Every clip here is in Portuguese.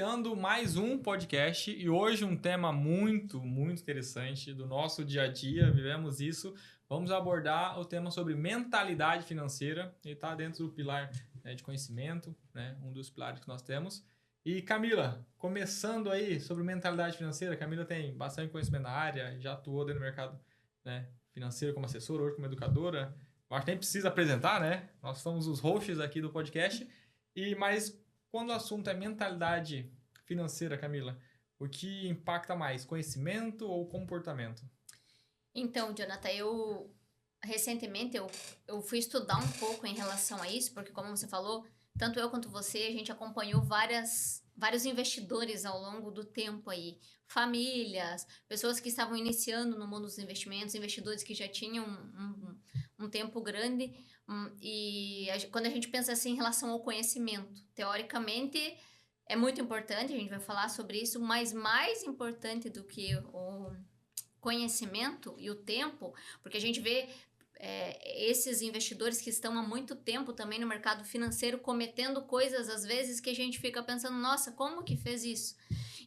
iniciando mais um podcast e hoje um tema muito interessante do nosso dia a dia, vivemos isso. Vamos abordar o tema sobre mentalidade financeira. Ele está dentro do pilar de conhecimento, né? Um dos pilares que nós temos. E Camila, começando aí sobre mentalidade financeira, Camila tem bastante conhecimento na área, já atuou dentro do mercado, né, financeiro como assessora, hoje como educadora. Eu acho que nem precisa apresentar, né? Nós somos os hosts aqui do podcast. Mas quando o assunto é mentalidade financeira, Camila, o que impacta mais, conhecimento ou comportamento? Então, Jonathan, recentemente eu fui estudar um pouco em relação a isso, porque como você falou, tanto eu quanto você, a gente acompanhou vários investidores ao longo do tempo aí. Famílias, pessoas que estavam iniciando no mundo dos investimentos, investidores que já tinham um tempo grande. Quando a gente pensa assim em relação ao conhecimento, teoricamente é muito importante, a gente vai falar sobre isso, mas mais importante do que o conhecimento e o tempo, porque a gente vê esses investidores que estão há muito tempo também no mercado financeiro cometendo coisas às vezes que a gente fica pensando, nossa, como que fez isso?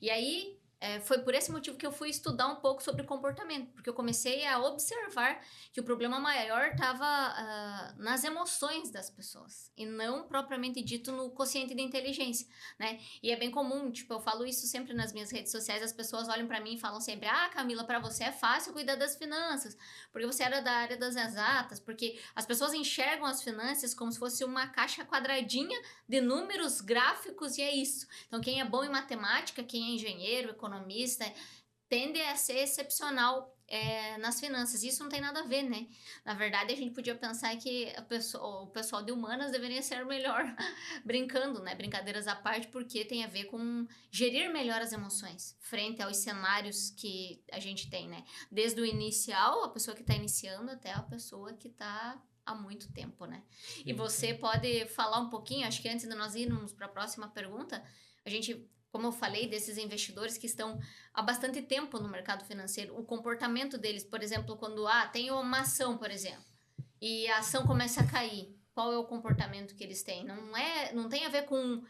E aí foi por esse motivo que eu fui estudar um pouco sobre comportamento, porque eu comecei a observar que o problema maior estava nas emoções das pessoas e não propriamente dito no quociente de inteligência, né? E é bem comum, tipo, eu falo isso sempre nas minhas redes sociais, as pessoas olham para mim e falam sempre: "Ah, Camila, para você é fácil cuidar das finanças, porque você era da área das exatas", porque as pessoas enxergam as finanças como se fosse uma caixa quadradinha de números, gráficos e é isso. Então, quem é bom em matemática, quem é engenheiro, economista, tende a ser excepcional nas finanças. Isso não tem nada a ver, né? Na verdade, a gente podia pensar que o pessoal de humanas deveria ser melhor brincando, né? Brincadeiras à parte, porque tem a ver com gerir melhor as emoções frente aos cenários que a gente tem, né? Desde o inicial, a pessoa que está iniciando, até a pessoa que está há muito tempo, né? Sim, e você sim. pode falar um pouquinho, acho que antes de nós irmos para a próxima pergunta, a gente, como eu falei, desses investidores que estão há bastante tempo no mercado financeiro, o comportamento deles, por exemplo, quando tem uma ação, por exemplo, e a ação começa a cair, qual é o comportamento que eles têm? Não tem a ver com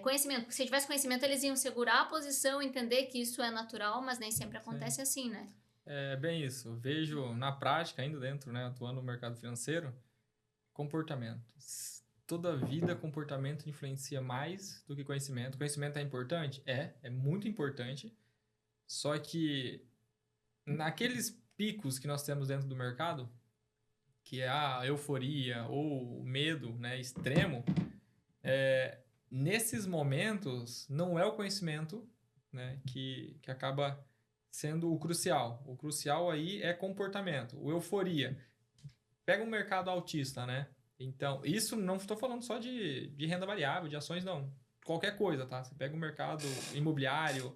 conhecimento, porque se tivesse conhecimento eles iam segurar a posição, entender que isso é natural, mas nem sempre acontece assim, né? É bem isso. Vejo na prática, ainda dentro, né, atuando no mercado financeiro, comportamento. Toda vida, comportamento influencia mais do que conhecimento. Conhecimento é importante? É muito importante. Só que naqueles picos que nós temos dentro do mercado, que é a euforia ou o medo, né, extremo, nesses momentos não é o conhecimento, né, que acaba sendo o crucial. O crucial aí é comportamento. O euforia. Pega um mercado autista, né? Então, isso não estou falando só de renda variável, de ações, não. Qualquer coisa, tá? Você pega um mercado imobiliário,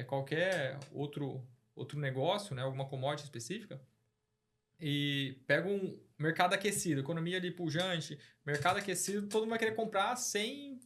qualquer outro negócio, né? Alguma commodity específica, e pega um mercado aquecido, economia ali pujante, mercado aquecido, todo mundo vai querer comprar sem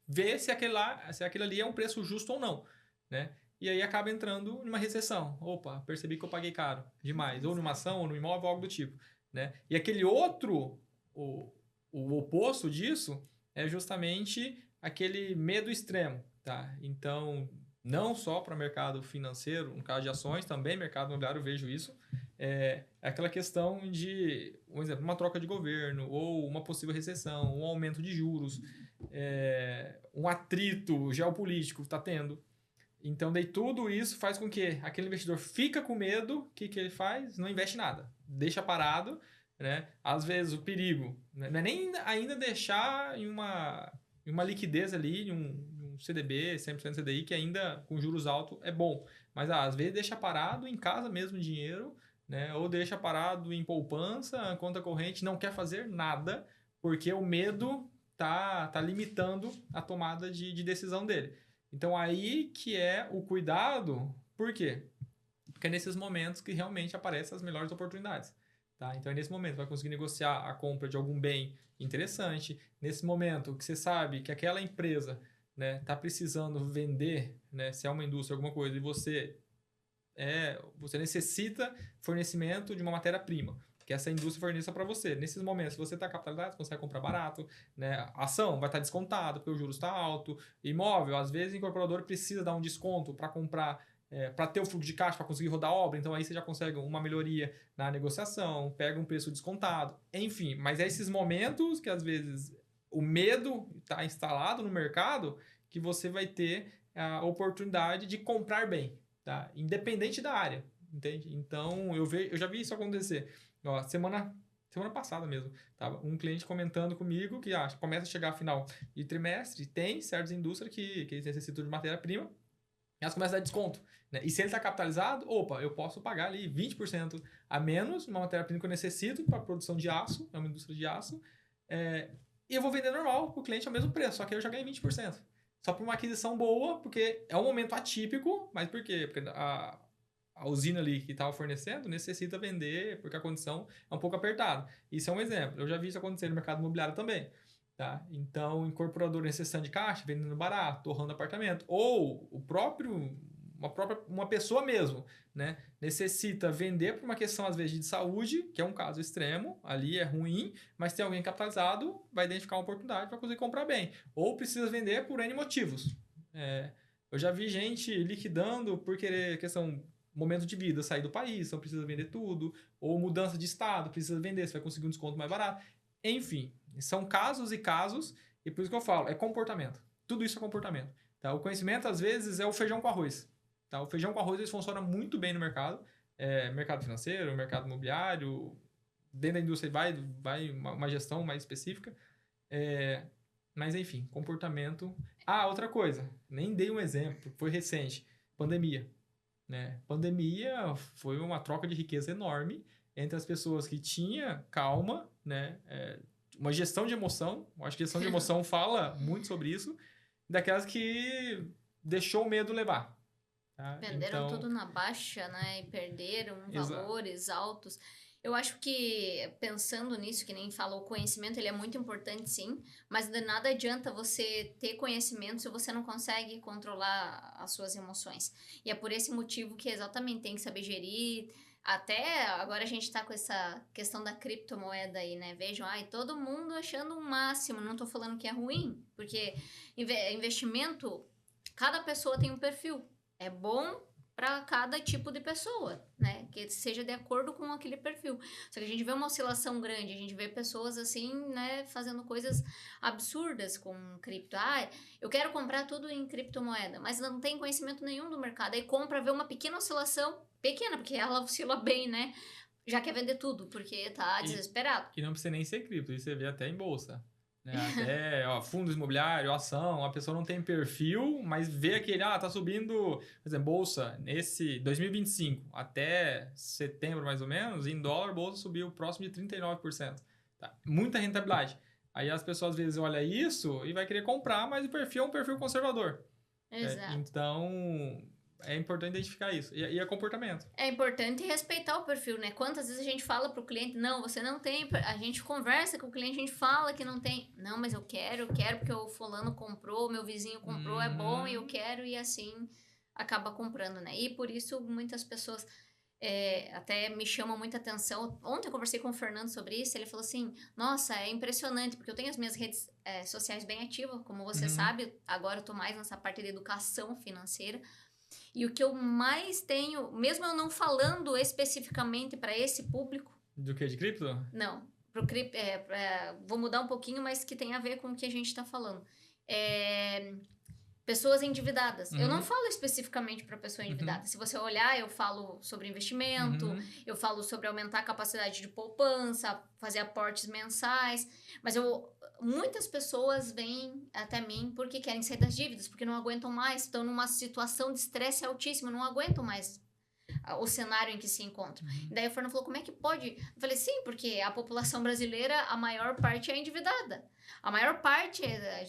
ver se aquilo ali é um preço justo ou não, né? E aí acaba entrando numa recessão. Opa, percebi que eu paguei caro demais. Ou numa ação, ou no imóvel, algo do tipo, né? E aquele outro, o oposto disso, é justamente aquele medo extremo, tá? Então, não só para o mercado financeiro, no caso de ações, também mercado imobiliário, eu vejo isso. É aquela questão de, por exemplo, uma troca de governo, ou uma possível recessão, um aumento de juros, um atrito geopolítico está tendo. Então, daí tudo isso faz com que aquele investidor fica com medo, o que ele faz? Não investe nada, deixa parado, né? Às vezes o perigo, né? Não é nem ainda deixar em uma liquidez ali, em um CDB, 100% CDI, que ainda com juros altos é bom, mas às vezes deixa parado em casa mesmo dinheiro, né? Ou deixa parado em poupança, conta corrente, não quer fazer nada, porque o medo tá limitando a tomada de decisão dele. Então aí que é o cuidado, por quê? Porque é nesses momentos que realmente aparecem as melhores oportunidades. Tá? Então é nesse momento que vai conseguir negociar a compra de algum bem interessante. Nesse momento que você sabe que aquela empresa está precisando vender, né, se é uma indústria, alguma coisa, e você necessita fornecimento de uma matéria-prima que essa indústria forneça para você. Nesses momentos, se você está capitalizado, você consegue comprar barato, né? A ação vai estar descontada, porque o juros está alto. Imóvel, às vezes, o incorporador precisa dar um desconto para comprar, para ter o fluxo de caixa, para conseguir rodar a obra. Então, aí você já consegue uma melhoria na negociação, pega um preço descontado. Enfim, mas é esses momentos que, às vezes, o medo está instalado no mercado que você vai ter a oportunidade de comprar bem, tá? Independente da área, entende? Então, eu já vi isso acontecer. Ó, semana passada mesmo, tava um cliente comentando comigo que começa a chegar a final de trimestre, tem certas indústrias que necessitam de matéria-prima, e elas começam a dar desconto, né? E se ele está capitalizado, opa, eu posso pagar ali 20% a menos numa matéria-prima que eu necessito para a produção de aço, é uma indústria de aço, e eu vou vender normal para o cliente ao mesmo preço, só que eu já ganhei 20%. Só por uma aquisição boa, porque é um momento atípico, mas por quê? Porque a usina ali que estava fornecendo necessita vender, porque a condição é um pouco apertada. Isso é um exemplo. Eu já vi isso acontecer no mercado imobiliário também. Tá? Então, o incorporador necessitando de caixa, vendendo barato, torrando apartamento. Ou uma pessoa mesmo, né? Necessita vender por uma questão, às vezes, de saúde, que é um caso extremo, ali é ruim, mas tem alguém capitalizado, vai identificar uma oportunidade para conseguir comprar bem. Ou precisa vender por N motivos. Eu já vi gente liquidando por querer questão momento de vida, sair do país, então precisa vender tudo, ou mudança de estado, precisa vender, você vai conseguir um desconto mais barato. Enfim, são casos e casos, e por isso que eu falo, é comportamento. Tudo isso é comportamento. Tá? O conhecimento, às vezes, é o feijão com arroz. Tá? O feijão com arroz ele funciona muito bem no mercado, mercado financeiro, mercado imobiliário, dentro da indústria vai uma gestão mais específica. Mas, enfim, comportamento. Outra coisa, nem dei um exemplo, foi recente, pandemia. Né? Pandemia foi uma troca de riqueza enorme entre as pessoas que tinham calma, né? Uma gestão de emoção. Eu acho que gestão de emoção fala muito sobre isso. Daquelas que deixou o medo levar. Tá? Venderam tudo na baixa, né? E perderam valores altos. Eu acho que, pensando nisso, que nem falou, o conhecimento ele é muito importante, sim, mas de nada adianta você ter conhecimento se você não consegue controlar as suas emoções. E é por esse motivo que exatamente tem que saber gerir. Até agora a gente tá com essa questão da criptomoeda aí, né? Vejam, todo mundo achando o máximo. Não tô falando que é ruim, porque investimento, cada pessoa tem um perfil. É bom para cada tipo de pessoa, né? Que seja de acordo com aquele perfil. Só que a gente vê uma oscilação grande, a gente vê pessoas assim, né, fazendo coisas absurdas com cripto. Eu quero comprar tudo em criptomoeda, mas não tem conhecimento nenhum do mercado. Aí compra, vê uma pequena oscilação, pequena, porque ela oscila bem, né? Já quer vender tudo, porque tá desesperado. E não precisa nem ser cripto, isso você vê até em bolsa. Né? Até fundos imobiliários, ação, a pessoa não tem perfil, mas vê aquele, tá subindo, por exemplo, bolsa, nesse 2025, até setembro mais ou menos, em dólar, bolsa subiu próximo de 39%. Tá? Muita rentabilidade. Aí as pessoas às vezes olham isso e vai querer comprar, mas o perfil é um perfil conservador. Exato. Então, é importante identificar isso. E é comportamento. É importante respeitar o perfil, né? Quantas vezes a gente fala pro cliente, não, você não tem... A gente conversa com o cliente, a gente fala que não tem. Não, mas eu quero porque o fulano comprou, meu vizinho comprou, é bom e eu quero, e assim acaba comprando, né? E por isso muitas pessoas até me chamam muita atenção. Ontem eu conversei com o Fernando sobre isso, ele falou assim, nossa, é impressionante, porque eu tenho as minhas redes sociais bem ativas, como você sabe, agora eu tô mais nessa parte de educação financeira. E o que eu mais tenho, mesmo eu não falando especificamente para esse público... Do que? De cripto? Não. Vou mudar um pouquinho, mas que tem a ver com o que a gente está falando. Pessoas endividadas. Eu não falo especificamente para pessoa endividada. Se você olhar, eu falo sobre investimento, eu falo sobre aumentar a capacidade de poupança, fazer aportes mensais, mas muitas pessoas vêm até mim porque querem sair das dívidas, porque não aguentam mais, estão numa situação de estresse altíssimo, não aguentam mais o cenário em que se encontram. Daí o Fernando falou, como é que pode? Eu falei, sim, porque a população brasileira, a maior parte é endividada. A maior parte,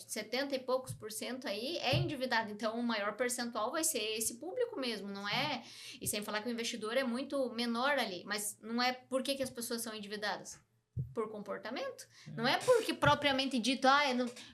70 e poucos % aí, é endividada. Então, o maior percentual vai ser esse público mesmo, não é? E sem falar que o investidor é muito menor ali. Mas não é por que as pessoas são endividadas? Por comportamento. Não é porque propriamente dito,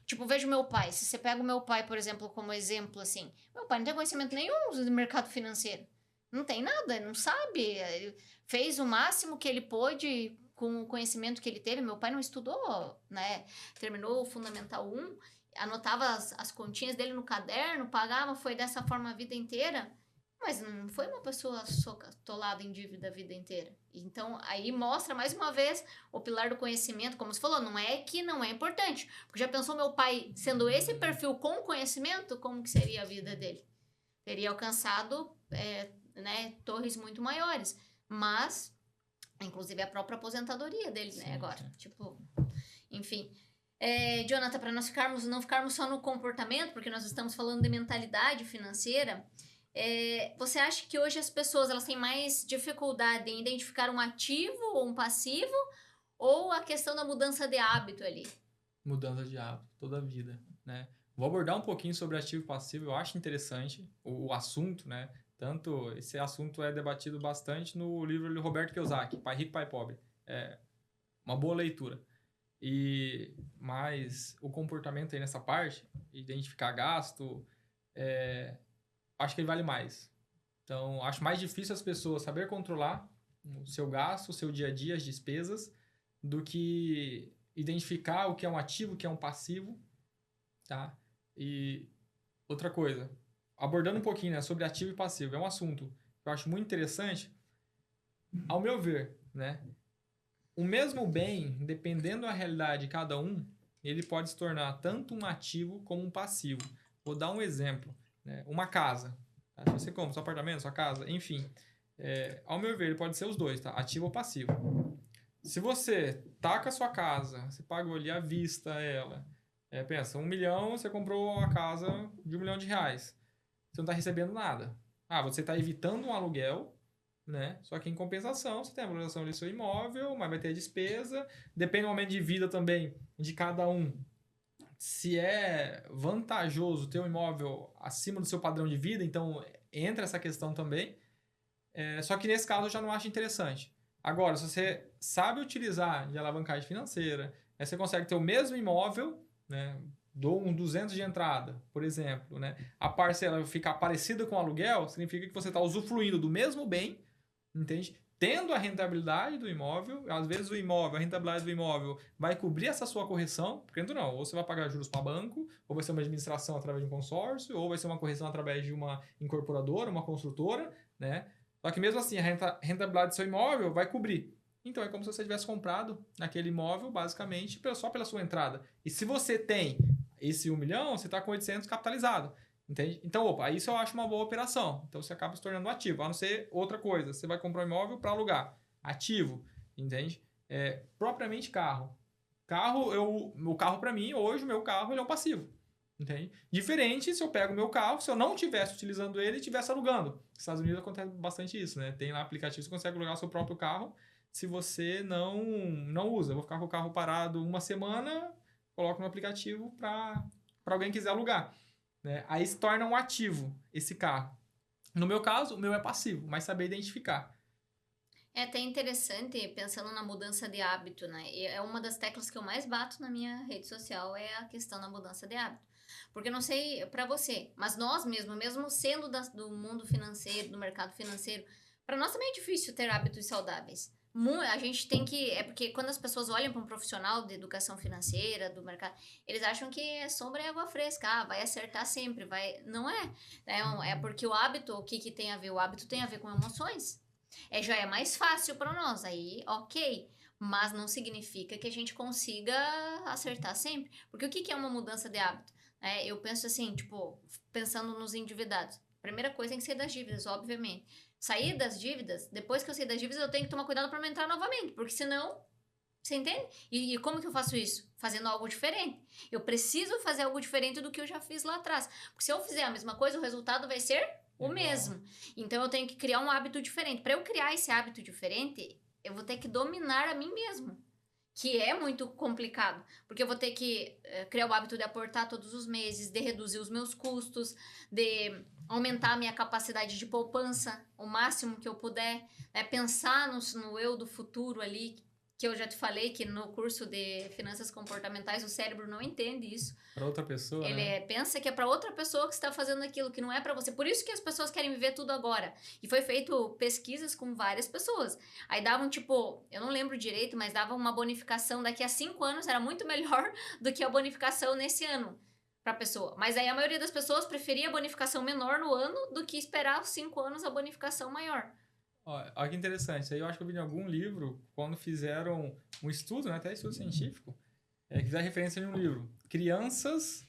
tipo, vejo meu pai. Se você pega o meu pai, por exemplo, como exemplo, assim, meu pai não tem conhecimento nenhum do mercado financeiro. Não tem nada, não sabe. Ele fez o máximo que ele pôde com o conhecimento que ele teve, meu pai não estudou, né? Terminou o Fundamental 1, anotava as continhas dele no caderno, pagava, foi dessa forma a vida inteira, mas não foi uma pessoa atolada em dívida a vida inteira. Então, aí mostra mais uma vez o pilar do conhecimento, como você falou, não é que não é importante. Porque já pensou meu pai sendo esse perfil com conhecimento, como que seria a vida dele? Teria alcançado né, torres muito maiores. Mas, inclusive a própria aposentadoria dele, né, agora. Tipo, enfim... Jonathan, para nós não ficarmos só no comportamento, porque nós estamos falando de mentalidade financeira, você acha que hoje as pessoas elas têm mais dificuldade em identificar um ativo ou um passivo, ou a questão da mudança de hábito ali? Mudança de hábito, toda a vida, né? Vou abordar um pouquinho sobre ativo e passivo, eu acho interessante o assunto, né? Tanto esse assunto é debatido bastante no livro de Roberto Kiyosaki, Pai Rico, Pai Pobre. É uma boa leitura. Mas o comportamento aí nessa parte, identificar gasto, acho que ele vale mais. Então, acho mais difícil as pessoas saber controlar o seu gasto, o seu dia a dia, as despesas, do que identificar o que é um ativo, o que é um passivo, tá? E outra coisa, abordando um pouquinho, né, sobre ativo e passivo, é um assunto que eu acho muito interessante, ao meu ver, né? O mesmo bem, dependendo da realidade de cada um, ele pode se tornar tanto um ativo como um passivo. Vou dar um exemplo, né? Uma casa. Tá? Se você compra seu apartamento, sua casa, enfim. Ao meu ver, ele pode ser os dois, tá? Ativo ou passivo. Se você taca a sua casa, você pagou ali à vista ela, pensa, 1 milhão, você comprou uma casa de R$1 milhão. Você não está recebendo nada. Você está evitando um aluguel, né? Só que em compensação, você tem a valorização do seu imóvel, mas vai ter a despesa. Depende do momento de vida também de cada um. Se é vantajoso ter um imóvel acima do seu padrão de vida, então entra essa questão também. Só que nesse caso eu já não acho interessante. Agora, se você sabe utilizar de alavancagem financeira, você consegue ter o mesmo imóvel, né? Dou um 200 de entrada, por exemplo, né? A parcela ficar parecida com o aluguel, significa que você está usufruindo do mesmo bem, entende? Tendo a rentabilidade do imóvel, às vezes a rentabilidade do imóvel vai cobrir essa sua correção, porque não, ou você vai pagar juros para banco, ou vai ser uma administração através de um consórcio, ou vai ser uma correção através de uma incorporadora, uma construtora, né? Só que mesmo assim, a rentabilidade do seu imóvel vai cobrir. Então é como se você tivesse comprado aquele imóvel, basicamente, só pela sua entrada. E se você tem esse 1 milhão, você está com 800 capitalizado. Entende? Então, isso eu acho uma boa operação. Então, você acaba se tornando ativo. A não ser outra coisa. Você vai comprar um imóvel para alugar. Ativo. Entende? Propriamente carro. O carro para mim, hoje, o meu carro, ele é um passivo. Entende? Diferente se eu pego o meu carro, se eu não estivesse utilizando ele e estivesse alugando. Nos Estados Unidos acontece bastante isso, né? Tem lá aplicativo que você consegue alugar o seu próprio carro se você não usa. Eu vou ficar com o carro parado uma semana, coloco no aplicativo para alguém quiser alugar. Né? Aí se torna um ativo esse carro. No meu caso, o meu é passivo, mas saber identificar. É até interessante, pensando na mudança de hábito, né? É uma das teclas que eu mais bato na minha rede social, é a questão da mudança de hábito. Porque eu não sei para você, mas nós mesmo sendo do mundo financeiro, do mercado financeiro, para nós também é difícil ter hábitos saudáveis. A gente tem que. É porque quando as pessoas olham para um profissional de educação financeira, do mercado, eles acham que sombra é água fresca, vai acertar sempre, vai. Não é. É porque o hábito, o que tem a ver? O hábito tem a ver com emoções. Já é mais fácil para nós, aí, ok. Mas não significa que a gente consiga acertar sempre. Porque o que é uma mudança de hábito? Eu penso assim, tipo, pensando nos endividados. Primeira coisa tem que sair das dívidas, obviamente. Sair das dívidas, depois que eu sair das dívidas, eu tenho que tomar cuidado para não entrar novamente, porque senão, você entende? E como que eu faço isso? Fazendo algo diferente. Eu preciso fazer algo diferente do que eu já fiz lá atrás. Porque se eu fizer a mesma coisa, o resultado vai ser o mesmo. Então eu tenho que criar um hábito diferente. Para eu criar esse hábito diferente, eu vou ter que dominar a mim mesmo. Que é muito complicado, porque eu vou ter que criar o hábito de aportar todos os meses, de reduzir os meus custos, de aumentar a minha capacidade de poupança o máximo que eu puder, pensar no eu do futuro ali, que eu já te falei que no curso de finanças comportamentais o cérebro não entende isso. Para outra pessoa, Ele pensa que é para outra pessoa que está fazendo aquilo, que não é para você. Por isso que as pessoas querem viver tudo agora. E foi feito pesquisas com várias pessoas. Aí davam tipo, eu não lembro direito, mas davam uma bonificação daqui a 5 anos, era muito melhor do que a bonificação nesse ano para a pessoa. Mas aí a maioria das pessoas preferia a bonificação menor no ano do que esperar os 5 anos a bonificação maior. Olha que interessante. Isso aí eu acho que eu vi em algum livro, quando fizeram um estudo, né, até estudo científico, que fizeram referência em um livro. Crianças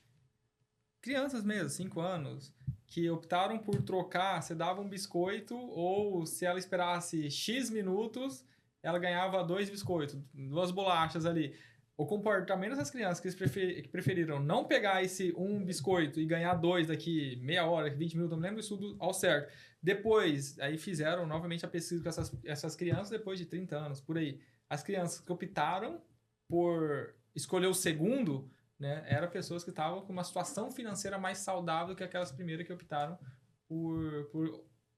mesmo, 5 anos, que optaram por trocar, você dava um biscoito, ou se ela esperasse X minutos, ela ganhava 2 biscoitos, 2 bolachas ali. O comportamento dessas crianças que preferiram não pegar esse um biscoito e ganhar 2 daqui meia hora, 20 minutos, não lembro do estudo ao certo. Depois, aí fizeram novamente a pesquisa com essas crianças depois de 30 anos, por aí. As crianças que optaram por escolher o segundo, né, eram pessoas que estavam com uma situação financeira mais saudável que aquelas primeiras que optaram por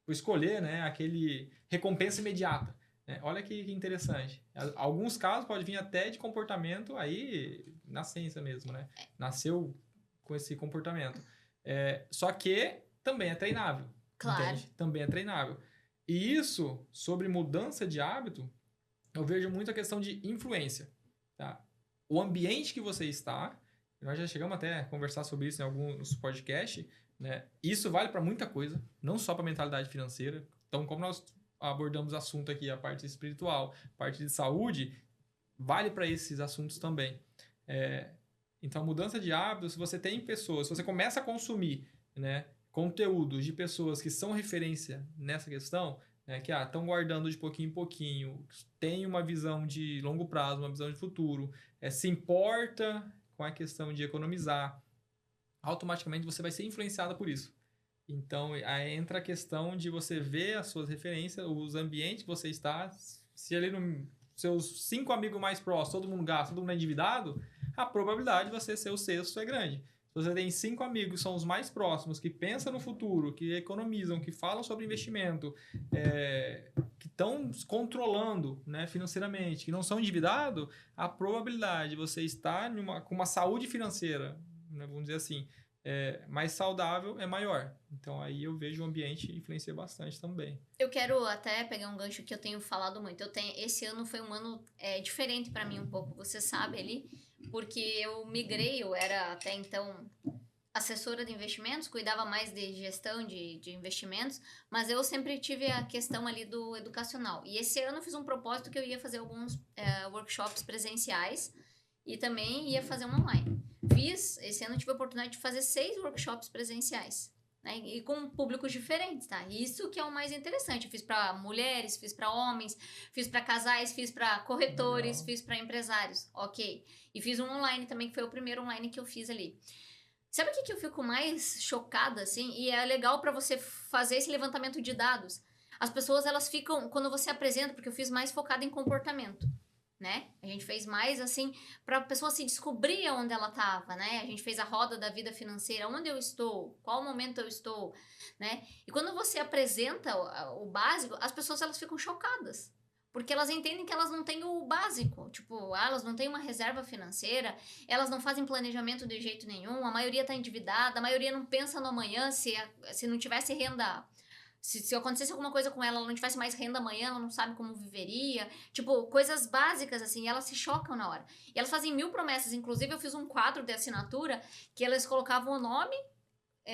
escolher, né, aquele recompensa imediata. Olha que interessante. Alguns casos pode vir até de comportamento aí, nascença mesmo, né? Nasceu com esse comportamento. Só que também é treinável. Claro. Entende? Também é treinável. E isso, sobre mudança de hábito, eu vejo muito a questão de influência. Tá? O ambiente que você está, nós já chegamos até a conversar sobre isso em alguns podcasts, né? Isso vale para muita coisa, não só para mentalidade financeira. Então, como nós abordamos assunto aqui, a parte espiritual, a parte de saúde, vale para esses assuntos também. Então, mudança de hábitos, se você tem pessoas, se você começa a consumir, né, conteúdos de pessoas que são referência nessa questão, né, que estão guardando de pouquinho em pouquinho, tem uma visão de longo prazo, uma visão de futuro, se importa com a questão de economizar, automaticamente você vai ser influenciada por isso. Então, aí entra a questão de você ver as suas referências, os ambientes que você está. Se ali nos seus 5 amigos mais próximos, todo mundo gasta, todo mundo é endividado, a probabilidade de você ser o sexto é grande. Se você tem 5 amigos que são os mais próximos, que pensam no futuro, que economizam, que falam sobre investimento, que estão controlando, né, financeiramente, que não são endividados, a probabilidade de você estar com uma saúde financeira, né, vamos dizer assim, mais saudável é maior. Então aí eu vejo o ambiente influenciar bastante também. Eu quero até pegar um gancho que eu tenho falado muito. Esse ano foi um ano diferente para mim um pouco, você sabe ali, porque eu migrei, eu era até então assessora de investimentos, cuidava mais de gestão de investimentos, mas eu sempre tive a questão ali do educacional. E esse ano eu fiz um propósito que eu ia fazer alguns workshops presenciais e também ia fazer um online. Esse ano eu tive a oportunidade de fazer 6 workshops presenciais, né? E com públicos diferentes, tá? Isso que é o mais interessante. Eu fiz para mulheres, fiz para homens, fiz para casais, fiz para corretores, Legal. fiz para empresários, ok. E fiz um online também, que foi o primeiro online que eu fiz ali. Sabe o que eu fico mais chocada, assim? E é legal para você fazer esse levantamento de dados. As pessoas, elas ficam, quando você apresenta, porque eu fiz mais focado em comportamento, né? A gente fez mais assim para a pessoa se descobrir onde ela estava, né? A gente fez a roda da vida financeira, onde eu estou, qual momento eu estou, né? E quando você apresenta o básico, as pessoas elas ficam chocadas, porque elas entendem que elas não têm o básico, tipo, elas não têm uma reserva financeira, elas não fazem planejamento de jeito nenhum, a maioria está endividada, a maioria não pensa no amanhã, se não tivesse renda. Se acontecesse alguma coisa com ela, ela não tivesse mais renda amanhã, ela não sabe como viveria. Tipo, coisas básicas, assim, elas se chocam na hora. E elas fazem 1000 promessas. Inclusive, eu fiz um quadro de assinatura que elas colocavam o nome,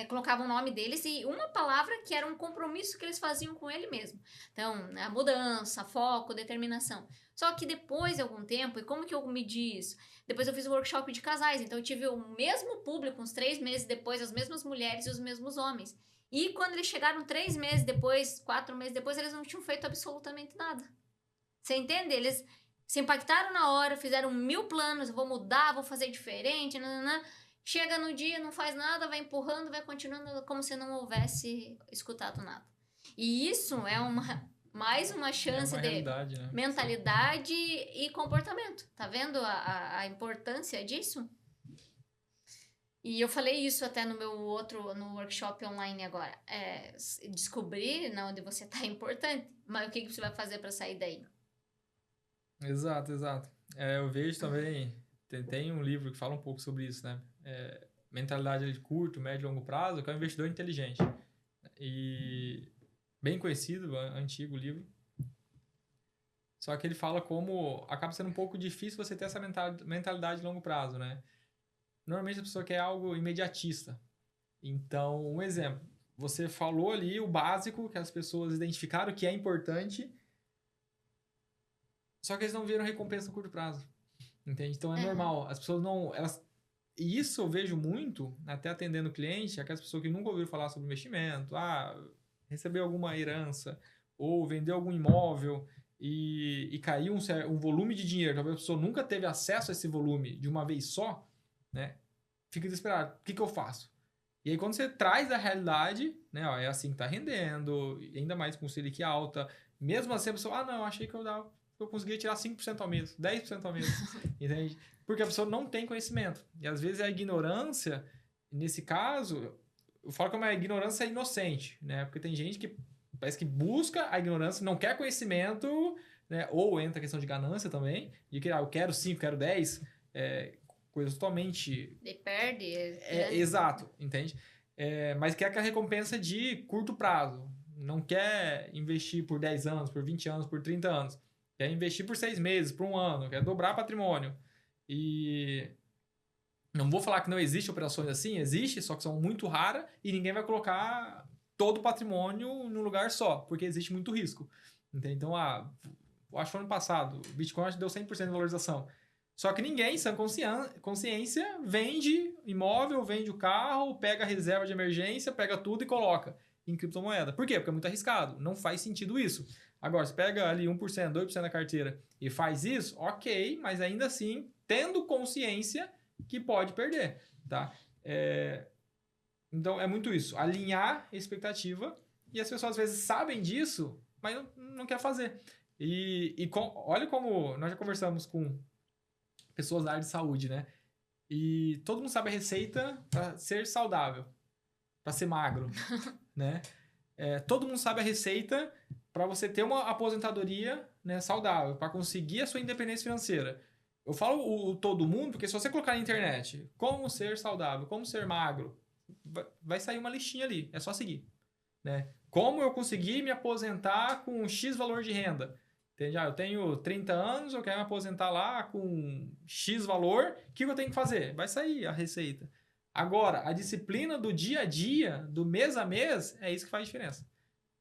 colocavam o nome deles e uma palavra que era um compromisso que eles faziam com ele mesmo. Então, a mudança, foco, determinação. Só que depois de algum tempo, e como que eu medi isso? Depois eu fiz um workshop de casais, então eu tive o mesmo público, uns 3 meses depois, as mesmas mulheres e os mesmos homens. E quando eles chegaram 3 meses depois, 4 meses depois, eles não tinham feito absolutamente nada. Você entende? Eles se impactaram na hora, fizeram 1000 planos, vou mudar, vou fazer diferente, nananã. Chega no dia, não faz nada, vai empurrando, vai continuando como se não houvesse escutado nada. E isso é mais uma chance de né? mentalidade e comportamento. Tá vendo a importância disso? E eu falei isso até no workshop online agora. Descobrir onde você está é importante, mas o que você vai fazer para sair daí? Exato, exato. Eu vejo também, tem um livro que fala um pouco sobre isso, né? Mentalidade de curto, médio e longo prazo, que é o investidor inteligente. E bem conhecido, antigo livro. Só que ele fala como acaba sendo um pouco difícil você ter essa mentalidade de longo prazo, né? Normalmente a pessoa quer algo imediatista. Então, um exemplo. Você falou ali o básico que as pessoas identificaram que é importante, só que eles não viram recompensa no curto prazo. Entende? Então é Uhum. normal. As pessoas não. E isso eu vejo muito, até atendendo o cliente, aquelas pessoas que nunca ouviram falar sobre investimento, recebeu alguma herança, ou vendeu algum imóvel e caiu um volume de dinheiro, talvez a pessoa nunca teve acesso a esse volume de uma vez só, né? Fica desesperado. O que, que eu faço? E aí, quando você traz a realidade, né? Ó, é assim que tá rendendo, ainda mais com Selic alta. Mesmo assim, a pessoa, não, eu achei que eu conseguia tirar 5% ao mês, 10% ao mês. Entende? Porque a pessoa não tem conhecimento. E às vezes a ignorância, nesse caso, eu falo que é uma ignorância inocente, né? Porque tem gente que parece que busca a ignorância, não quer conhecimento, né? Ou entra a questão de ganância também, de que eu quero 5, quero 10, coisas totalmente Ele perde, né? exato, entende? Mas quer aquela recompensa de curto prazo. Não quer investir por 10 anos, por 20 anos, por 30 anos. Quer investir por 6 meses, por um ano, quer dobrar patrimônio. E não vou falar que não existe operações assim, existe, só que são muito raras e ninguém vai colocar todo o patrimônio num lugar só, porque existe muito risco. Entende? Então, acho que ano passado, o Bitcoin deu 100% de valorização. Só que ninguém, sem consciência, vende imóvel, vende o carro, pega a reserva de emergência, pega tudo e coloca em criptomoeda. Por quê? Porque é muito arriscado. Não faz sentido isso. Agora, se pega ali 1%, 2% da carteira e faz isso, ok, mas ainda assim, tendo consciência que pode perder, tá? Então, é muito isso. Alinhar a expectativa e as pessoas às vezes sabem disso, mas não quer fazer. Olha como nós já conversamos com pessoas da área de saúde, né? E todo mundo sabe a receita para ser saudável, para ser magro, né? Todo mundo sabe a receita para você ter uma aposentadoria, né, saudável, para conseguir a sua independência financeira. Eu falo o todo mundo porque se você colocar na internet como ser saudável, como ser magro, vai sair uma listinha ali, é só seguir, né? Como eu conseguir me aposentar com X valor de renda? Entende? Eu tenho 30 anos, eu quero me aposentar lá com X valor, o que eu tenho que fazer? Vai sair a receita. Agora, a disciplina do dia a dia, do mês a mês, é isso que faz diferença.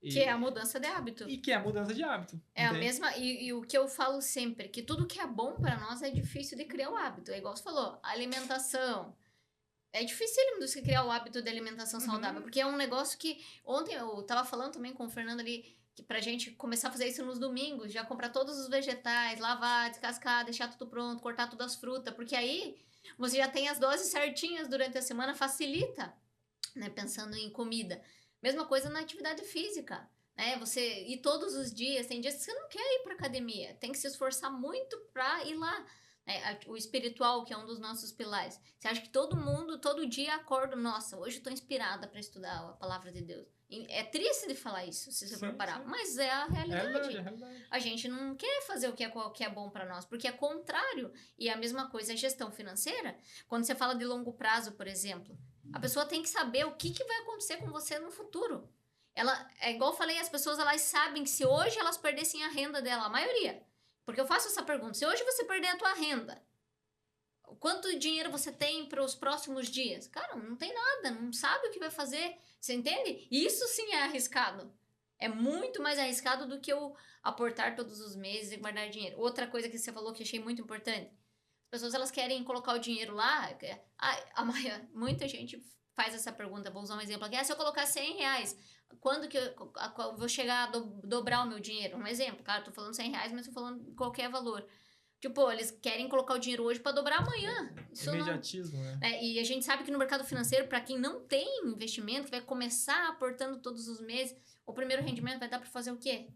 Que é a mudança de hábito. E que é a mudança de hábito. É a mesma. E o que eu falo sempre, que tudo que é bom para nós é difícil de criar o hábito. É igual você falou, alimentação. É difícil você criar o hábito de alimentação saudável, porque é um negócio que. Ontem eu tava falando também com o Fernando ali, que pra gente começar a fazer isso nos domingos, já comprar todos os vegetais, lavar, descascar, deixar tudo pronto, cortar todas as frutas, porque aí você já tem as doses certinhas durante a semana, facilita, né? Pensando em comida. Mesma coisa na atividade física. Né, você ir todos os dias, tem dias que você não quer ir pra academia, tem que se esforçar muito pra ir lá. O espiritual, que é um dos nossos pilares. Você acha que todo mundo, todo dia acorda, nossa, hoje eu tô inspirada para estudar a palavra de Deus. É triste de falar isso, se você for parar, mas é a realidade. Realidade. A gente não quer fazer o que é bom para nós, porque é contrário. E a mesma coisa é gestão financeira. Quando você fala de longo prazo, por exemplo, a pessoa tem que saber o que vai acontecer com você no futuro. É igual eu falei, as pessoas elas sabem que se hoje elas perdessem a renda dela, a maioria. Porque eu faço essa pergunta, se hoje você perder a tua renda, quanto dinheiro você tem para os próximos dias? Cara, não tem nada, não sabe o que vai fazer, você entende? Isso sim é arriscado. É muito mais arriscado do que eu aportar todos os meses e guardar dinheiro. Outra coisa que você falou que eu achei muito importante, as pessoas elas querem colocar o dinheiro lá, muita gente faz essa pergunta, vou usar um exemplo aqui, se eu colocar 100 reais, quando que eu vou chegar a dobrar o meu dinheiro? Um exemplo, cara, tô falando 100 reais, mas tô falando qualquer valor. Tipo, eles querem colocar o dinheiro hoje para dobrar amanhã. Isso imediatismo, não... né? E a gente sabe que no mercado financeiro, para quem não tem investimento, que vai começar aportando todos os meses, o primeiro rendimento vai dar para fazer o quê?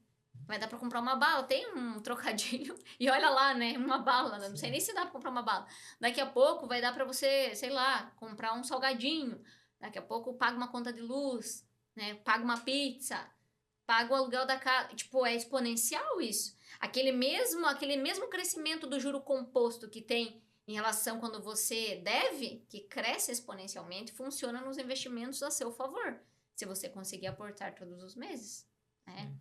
Vai dar para comprar uma bala. Tem um trocadilho. E olha lá, né? Uma bala. Não sei nem se dá para comprar uma bala. Daqui a pouco vai dar para você, sei lá, comprar um salgadinho. Daqui a pouco paga uma conta de luz, né? Paga uma pizza. paga o aluguel da casa. Tipo, é exponencial isso. Aquele mesmo crescimento do juro composto que tem em relação quando você deve, que cresce exponencialmente, funciona nos investimentos a seu favor, se você conseguir aportar todos os meses, né?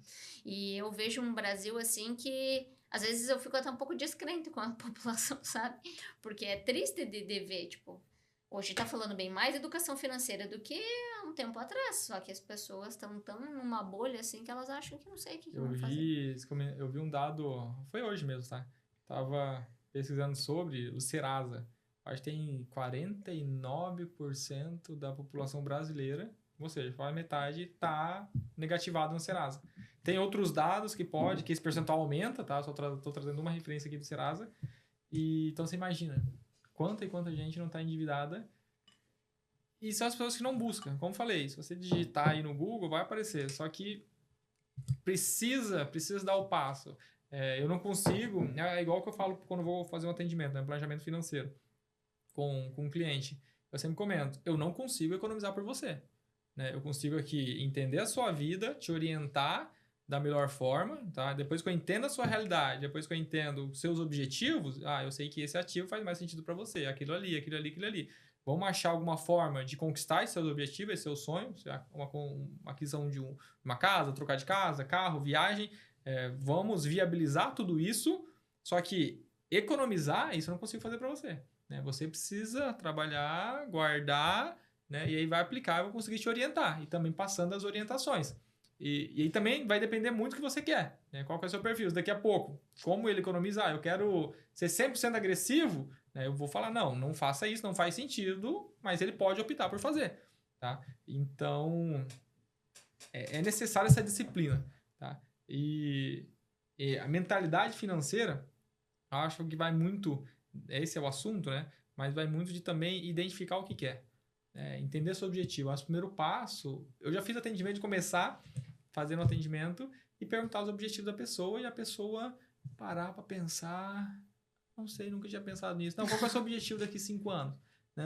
E eu vejo um Brasil assim que às vezes eu fico até um pouco descrente com a população, sabe? Porque é triste de ver, tipo, hoje tá falando bem mais de educação financeira do que há um tempo atrás, só que as pessoas estão tão numa bolha assim que elas acham que não sei o que vão fazer. Eu vi um dado, foi hoje mesmo, tá? Tava pesquisando sobre o Serasa. Acho que tem 49% da população brasileira, ou seja, quase metade, tá negativado no Serasa. Tem outros dados que esse percentual aumenta, tá? Só tô trazendo uma referência aqui do Serasa. Então você imagina, quanta gente não está endividada. E são as pessoas que não buscam. Como falei, se você digitar aí no Google, vai aparecer. Só que precisa dar o passo. Eu não consigo... É igual que eu falo quando vou fazer um atendimento, né? Planejamento financeiro com um cliente. Eu sempre comento, eu não consigo economizar por você. Né? Eu consigo aqui entender a sua vida, te orientar da melhor forma, tá? Depois que eu entendo a sua realidade, depois que eu entendo os seus objetivos, eu sei que esse ativo faz mais sentido para você, aquilo ali, aquilo ali, aquilo ali. Vamos achar alguma forma de conquistar esses seus objetivos, esse seu sonho, uma aquisição de uma casa, trocar de casa, carro, viagem. Vamos viabilizar tudo isso, só que economizar, isso eu não consigo fazer para você. Né? Você precisa trabalhar, guardar, né? E aí vai aplicar, eu vou conseguir te orientar. E também passando as orientações. E aí também vai depender muito do que você quer. Né? Qual que é o seu perfil? Daqui a pouco, como ele economizar? Eu quero ser 100% agressivo, né? Eu vou falar, não faça isso, não faz sentido, mas ele pode optar por fazer. Tá? Então, é necessária essa disciplina. Tá? E a mentalidade financeira, acho que vai muito... Esse é o assunto, né? Mas vai muito de também identificar o que quer. Entender seu objetivo. Acho que o primeiro passo... Eu já fiz atendimento de começar fazendo atendimento e perguntar os objetivos da pessoa e a pessoa parar para pensar... Não sei, nunca tinha pensado nisso. Não, qual é o seu objetivo daqui 5 anos? Né?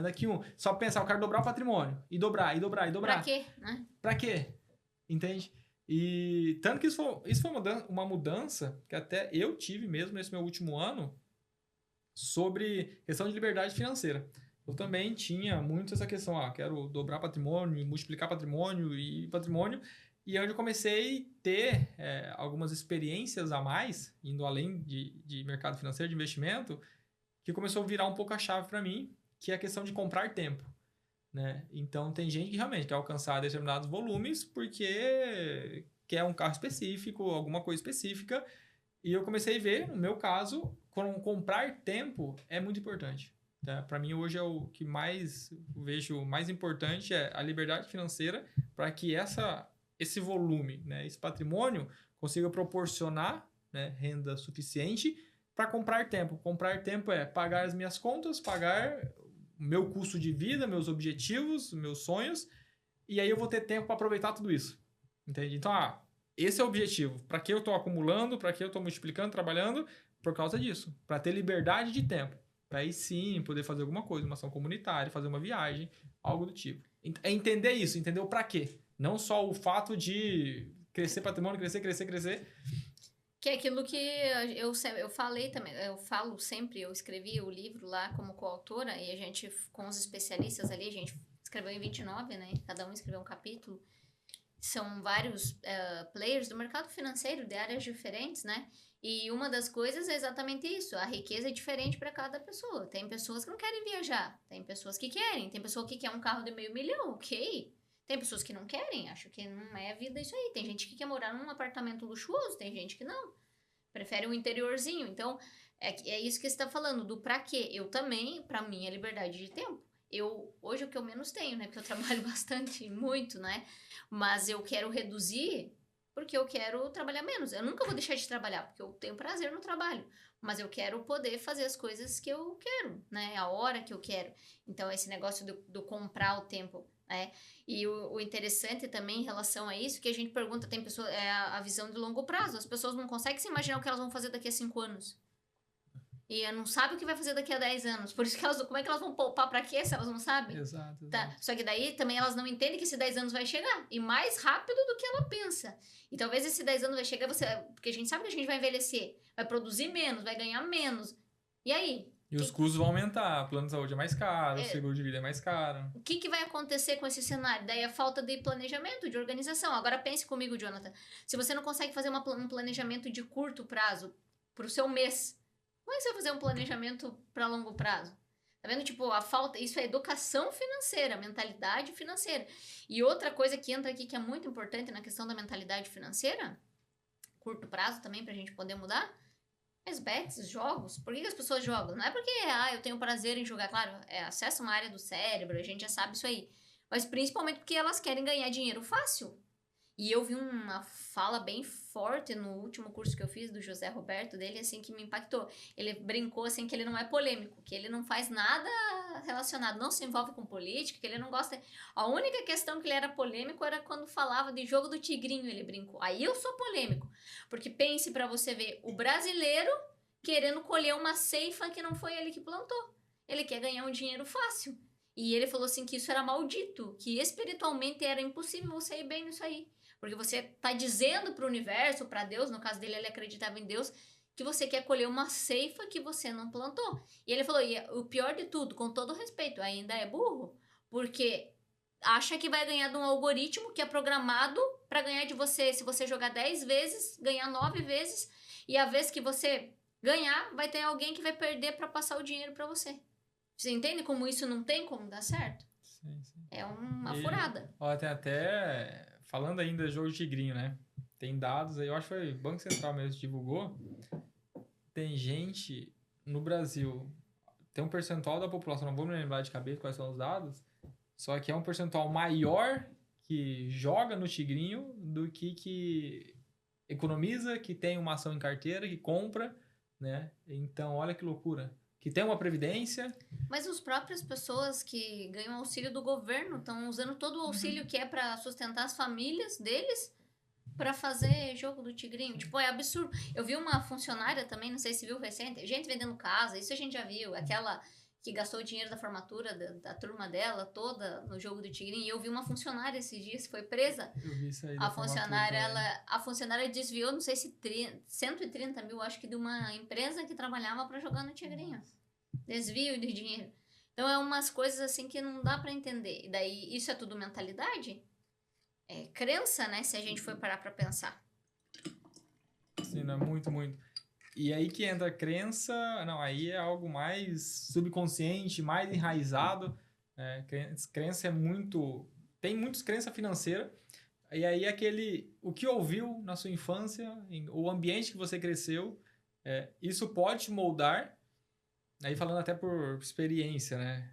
Só pensar, eu quero dobrar o patrimônio. E dobrar. Pra quê? Né? Pra quê? Entende? E tanto que isso foi uma mudança que até eu tive mesmo nesse meu último ano sobre questão de liberdade financeira. Eu também tinha muito essa questão, quero dobrar patrimônio, multiplicar patrimônio. E é onde eu comecei a ter algumas experiências a mais, indo além de mercado financeiro, de investimento, que começou a virar um pouco a chave para mim, que é a questão de comprar tempo. Né? Então, tem gente que realmente quer alcançar determinados volumes porque quer um carro específico, alguma coisa específica. E eu comecei a ver, no meu caso, comprar tempo é muito importante. Tá? Para mim, hoje é o que mais vejo mais importante é a liberdade financeira para que esse volume, né, esse patrimônio, consiga proporcionar, né, renda suficiente para comprar tempo. Comprar tempo é pagar as minhas contas, pagar o meu custo de vida, meus objetivos, meus sonhos, e aí eu vou ter tempo para aproveitar tudo isso. Entende? Então, esse é o objetivo. Para que eu estou acumulando, para que eu estou multiplicando, trabalhando? Por causa disso. Para ter liberdade de tempo. Para aí sim poder fazer alguma coisa, uma ação comunitária, fazer uma viagem, algo do tipo. É entender isso, entender o para quê. Não só o fato de crescer patrimônio, crescer. Que é aquilo que eu falei também, eu falo sempre, eu escrevi o livro lá como coautora e a gente, com os especialistas ali, a gente escreveu em 29, né? Cada um escreveu um capítulo. São vários players do mercado financeiro de áreas diferentes, né? E uma das coisas é exatamente isso, a riqueza é diferente para cada pessoa. Tem pessoas que não querem viajar, tem pessoas que querem, tem pessoa que quer um carro de $500 mil, ok. Tem pessoas que não querem, acho que não é a vida isso aí. Tem gente que quer morar num apartamento luxuoso, tem gente que não. Prefere um interiorzinho. Então, é isso que você está falando, do pra quê. Eu também, pra mim, é liberdade de tempo. Hoje o que eu menos tenho, né? Porque eu trabalho bastante, muito, né? Mas eu quero reduzir porque eu quero trabalhar menos. Eu nunca vou deixar de trabalhar, porque eu tenho prazer no trabalho. Mas eu quero poder fazer as coisas que eu quero, né? A hora que eu quero. Então, esse negócio do comprar o tempo, né? E o interessante também em relação a isso, que a gente pergunta, tem pessoa, a visão de longo prazo. As pessoas não conseguem se imaginar o que elas vão fazer daqui a 5 anos. E não sabe o que vai fazer daqui a 10 anos. Por isso que como é que elas vão poupar pra quê se elas não sabem? Exato, Tá. exato. Só que daí também elas não entendem que esse 10 anos vai chegar. E mais rápido do que ela pensa. E talvez esse 10 anos vai chegar, porque a gente sabe que a gente vai envelhecer. Vai produzir menos, vai ganhar menos. E aí? E os custos vão aumentar, plano de saúde é mais caro, o seguro de vida é mais caro. O que vai acontecer com esse cenário? Daí a falta de planejamento, de organização. Agora pense comigo, Jonathan. Se você não consegue fazer um planejamento de curto prazo pro seu mês, como é que você vai fazer um planejamento para longo prazo? Tá vendo? Tipo, a falta... Isso é educação financeira, mentalidade financeira. E outra coisa que entra aqui que é muito importante na questão da mentalidade financeira, curto prazo também, pra gente poder mudar, as bets, jogos. Por que as pessoas jogam? Não é porque, eu tenho prazer em jogar. Claro, acessa uma área do cérebro, a gente já sabe isso aí. Mas principalmente porque elas querem ganhar dinheiro fácil. E eu vi uma fala bem forte no último curso que eu fiz do José Roberto, dele, assim, que me impactou. Ele brincou, assim, que ele não é polêmico, que ele não faz nada relacionado, não se envolve com política, que ele não gosta... A única questão que ele era polêmico era quando falava de jogo do tigrinho, ele brincou. Aí eu sou polêmico, porque pense pra você ver, o brasileiro querendo colher uma ceifa que não foi ele que plantou. Ele quer ganhar um dinheiro fácil. E ele falou assim que isso era maldito, que espiritualmente era impossível você ir bem nisso aí. Porque você tá dizendo pro universo, pra Deus, no caso dele, ele acreditava em Deus, que você quer colher uma ceifa que você não plantou. E ele falou, e o pior de tudo, com todo respeito, ainda é burro, porque acha que vai ganhar de um algoritmo que é programado pra ganhar de você, se você jogar 10 vezes, ganhar 9 vezes, e a vez que você ganhar, vai ter alguém que vai perder pra passar o dinheiro pra você. Você entende como isso não tem como dar certo? Sim, sim. É uma furada. Ó, tem até... Falando ainda do jogo de tigrinho, né? Tem dados aí, eu acho que foi o Banco Central mesmo que divulgou. Tem gente no Brasil, tem um percentual da população, não vou me lembrar de cabeça quais são os dados, só que é um percentual maior que joga no tigrinho do que economiza, que tem uma ação em carteira, que compra, né? Então, olha que loucura. Que tem uma previdência. Mas as próprias pessoas que ganham auxílio do governo estão usando todo o auxílio que é para sustentar as famílias deles para fazer jogo do tigrinho. Tipo, é absurdo. Eu vi uma funcionária também, não sei se viu recente, gente vendendo casa, isso a gente já viu. Aquela que gastou o dinheiro da formatura da turma dela toda no jogo do tigrinho. E eu vi uma funcionária esses dias, foi presa. Eu vi isso aí. A funcionária desviou, não sei se 130 mil, acho que de uma empresa que trabalhava para jogar no tigrinho. Desvio de dinheiro. Então é umas coisas assim que não dá para entender. E daí, isso é tudo mentalidade? É crença, né? Se a gente for parar para pensar. Sim, não é muito, muito. E aí que entra a crença, não, aí é algo mais subconsciente, mais enraizado. Crença é muito... Tem muitas crenças financeiras. E aí o que ouviu na sua infância, o ambiente que você cresceu, isso pode te moldar. Aí falando até por experiência, né?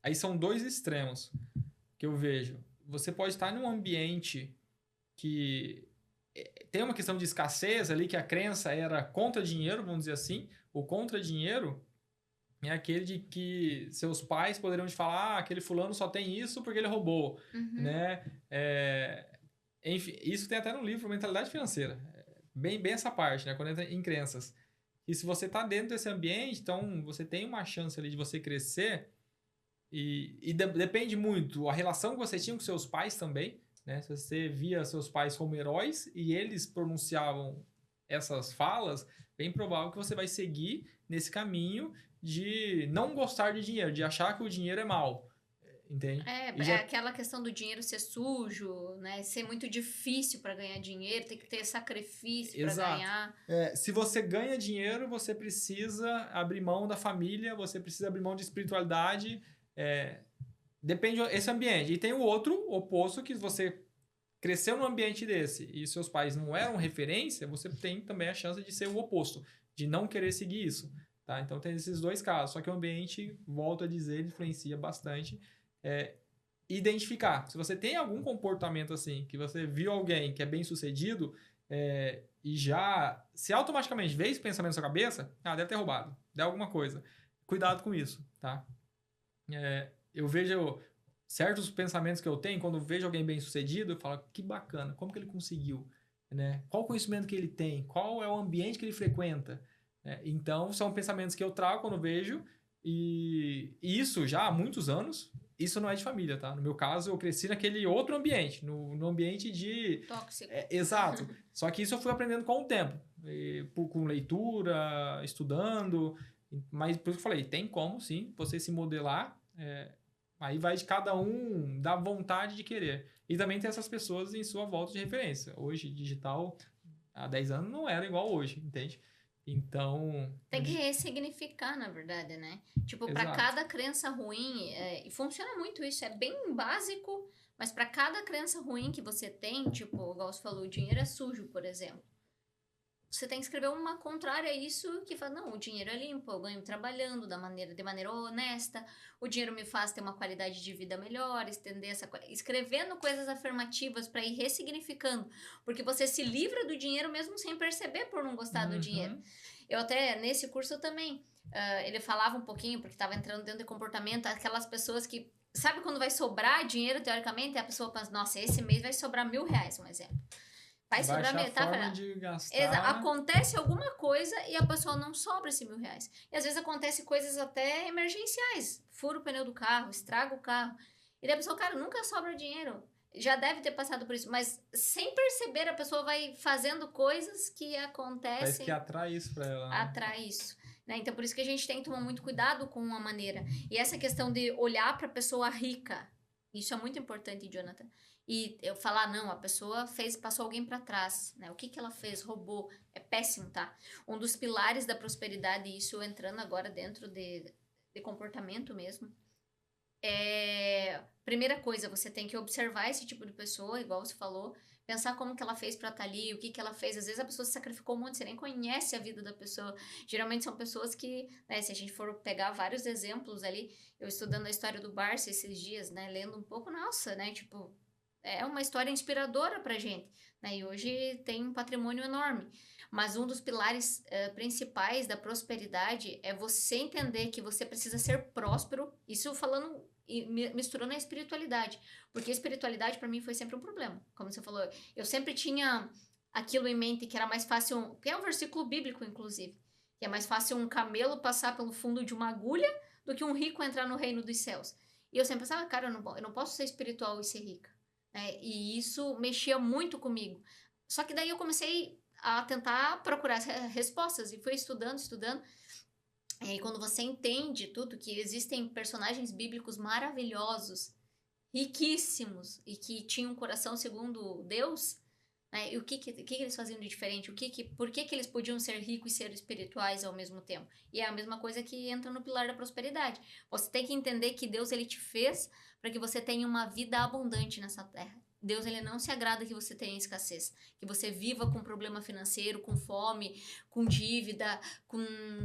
Aí são dois extremos que eu vejo. Você pode estar num ambiente que tem uma questão de escassez ali, que a crença era contra dinheiro, vamos dizer assim. O contra dinheiro é aquele de que seus pais poderiam te falar, aquele fulano só tem isso porque ele roubou, né? Enfim, isso tem até no livro Mentalidade Financeira. Bem essa parte, né? Quando entra em crenças. E se você está dentro desse ambiente, então você tem uma chance ali de você crescer e depende muito a relação que você tinha com seus pais também, né? Se você via seus pais como heróis e eles pronunciavam essas falas, bem provável que você vai seguir nesse caminho de não gostar de dinheiro, de achar que o dinheiro é mal. Entende? Aquela questão do dinheiro ser sujo, né? Ser muito difícil para ganhar dinheiro, tem que ter sacrifício para ganhar. Se você ganha dinheiro, você precisa abrir mão da família, você precisa abrir mão de espiritualidade. Depende desse ambiente. E tem o outro oposto, que você cresceu num ambiente desse e seus pais não eram referência, você tem também a chance de ser o oposto, de não querer seguir isso. Tá? Então tem esses dois casos. Só que o ambiente, volto a dizer, influencia bastante. Identificar. Se você tem algum comportamento assim, que você viu alguém que é bem sucedido e já se automaticamente veio esse pensamento na sua cabeça, deve ter roubado, deve alguma coisa. Cuidado com isso, tá? Eu vejo certos pensamentos que eu tenho, quando eu vejo alguém bem sucedido, eu falo, que bacana, como que ele conseguiu? Né? Qual o conhecimento que ele tem? Qual é o ambiente que ele frequenta? né? Então, são pensamentos que eu trago quando vejo, e isso já há muitos anos, isso não é de família, tá? No meu caso, eu cresci naquele outro ambiente, no ambiente de... Tóxico. Exato. Só que isso eu fui aprendendo com o tempo, com leitura, estudando, mas por isso que eu falei, tem como, sim, você se modelar, aí vai de cada um da vontade de querer. E também tem essas pessoas em sua volta de referência. Hoje, digital, há 10 anos, não era igual hoje, entende? Então... Tem que ressignificar, na verdade, né? Tipo, para Exato. cada crença ruim, e funciona muito isso, é bem básico, mas para cada crença ruim que você tem, tipo, igual você falou, o dinheiro é sujo, por exemplo. Você tem que escrever uma contrária a isso que fala, não, o dinheiro é limpo, eu ganho trabalhando de maneira honesta, o dinheiro me faz ter uma qualidade de vida melhor, estender escrevendo coisas afirmativas para ir ressignificando, porque você se livra do dinheiro mesmo sem perceber por não gostar do dinheiro. Eu até, nesse curso eu também, ele falava um pouquinho, porque estava entrando dentro de comportamento, aquelas pessoas que, sabe quando vai sobrar dinheiro, teoricamente, e a pessoa pensa, nossa, esse mês vai sobrar R$1.000, um exemplo. Vai sobrar metade. Forma de gastar. Acontece alguma coisa e a pessoa não sobra esse R$1.000. E às vezes acontece coisas até emergenciais. Fura o pneu do carro, estraga o carro. E daí a pessoa, cara, nunca sobra dinheiro. Já deve ter passado por isso. Mas sem perceber, a pessoa vai fazendo coisas que acontecem. Parece que atrai isso pra ela. Né? Atrai isso. Né? Então por isso que a gente tem que tomar muito cuidado com a maneira. E essa questão de olhar pra pessoa rica, isso é muito importante, Jonathan. E eu falar, não, a pessoa passou alguém para trás, né? O que ela fez? Roubou. É péssimo, tá? Um dos pilares da prosperidade, isso entrando agora dentro de comportamento mesmo, primeira coisa, você tem que observar esse tipo de pessoa, igual você falou, pensar como que ela fez para estar ali, o que ela fez. Às vezes a pessoa se sacrificou muito, você nem conhece a vida da pessoa. Geralmente são pessoas que, né, se a gente for pegar vários exemplos ali, eu estudando a história do Barça esses dias, né, lendo um pouco, nossa, né, tipo... É uma história inspiradora pra gente, né? E hoje tem um patrimônio enorme. Mas um dos pilares principais da prosperidade é você entender que você precisa ser próspero. Isso falando e misturando a espiritualidade. Porque a espiritualidade para mim foi sempre um problema. Como você falou, eu sempre tinha aquilo em mente que era mais fácil... Que é um versículo bíblico, inclusive. Que é mais fácil um camelo passar pelo fundo de uma agulha do que um rico entrar no reino dos céus. E eu sempre pensava, cara, eu não posso ser espiritual e ser rica. E isso mexia muito comigo. Só que daí eu comecei a tentar procurar respostas e fui estudando. E quando você entende tudo, que existem personagens bíblicos maravilhosos, riquíssimos e que tinham um coração segundo Deus, né? E o que eles faziam de diferente? Por que eles podiam ser ricos e ser espirituais ao mesmo tempo? E é a mesma coisa que entra no pilar da prosperidade. Você tem que entender que Deus ele te fez para que você tenha uma vida abundante nessa terra. Deus ele não se agrada que você tenha escassez, que você viva com problema financeiro, com fome, com dívida, com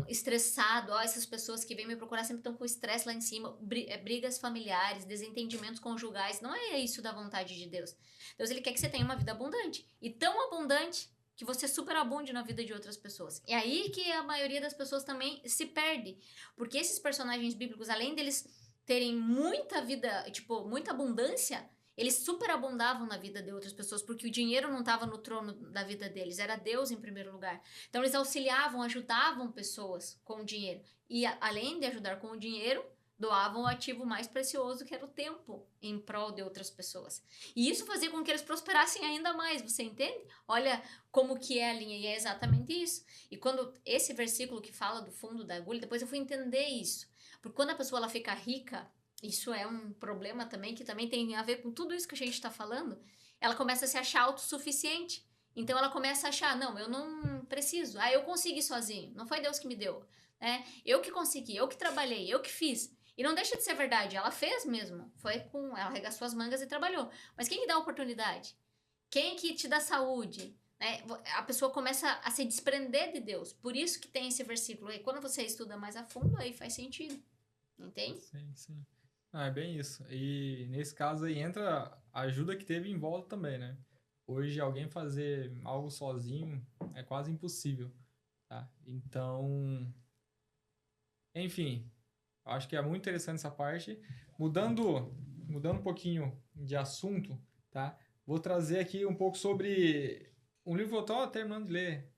estressado. Essas pessoas que vêm me procurar sempre estão com estresse lá em cima, brigas familiares, desentendimentos conjugais. Não é isso da vontade de Deus. Deus ele quer que você tenha uma vida abundante, e tão abundante que você superabunde na vida de outras pessoas. É aí que a maioria das pessoas também se perde, porque esses personagens bíblicos, além deles terem muita vida, tipo, muita abundância, eles superabundavam na vida de outras pessoas, porque o dinheiro não estava no trono da vida deles, era Deus em primeiro lugar. Então eles auxiliavam, ajudavam pessoas com o dinheiro. E além de ajudar com o dinheiro, doavam o ativo mais precioso, que era o tempo, em prol de outras pessoas. E isso fazia com que eles prosperassem ainda mais, você entende? Olha como que é a linha, e é exatamente isso. E quando esse versículo que fala do fundo da agulha, depois eu fui entender isso. Porque quando a pessoa ela fica rica, isso é um problema também, que também tem a ver com tudo isso que a gente está falando, ela começa a se achar autossuficiente. Então ela começa a achar, não, eu não preciso, eu consegui sozinho, não foi Deus que me deu, né? Eu que consegui, eu que trabalhei, eu que fiz. E não deixa de ser verdade, ela fez mesmo, ela arregaçou as mangas e trabalhou. Mas quem que dá a oportunidade? Quem que te dá saúde? Né? A pessoa começa a se desprender de Deus. Por isso que tem esse versículo aí. Quando você estuda mais a fundo, aí faz sentido. Entende? Sim. É bem isso. E nesse caso aí entra a ajuda que teve em volta também, né? Hoje alguém fazer algo sozinho é quase impossível, tá? Então, enfim, acho que é muito interessante essa parte. Mudando um pouquinho de assunto, tá? Vou trazer aqui um pouco sobre um livro que eu estou terminando de ler,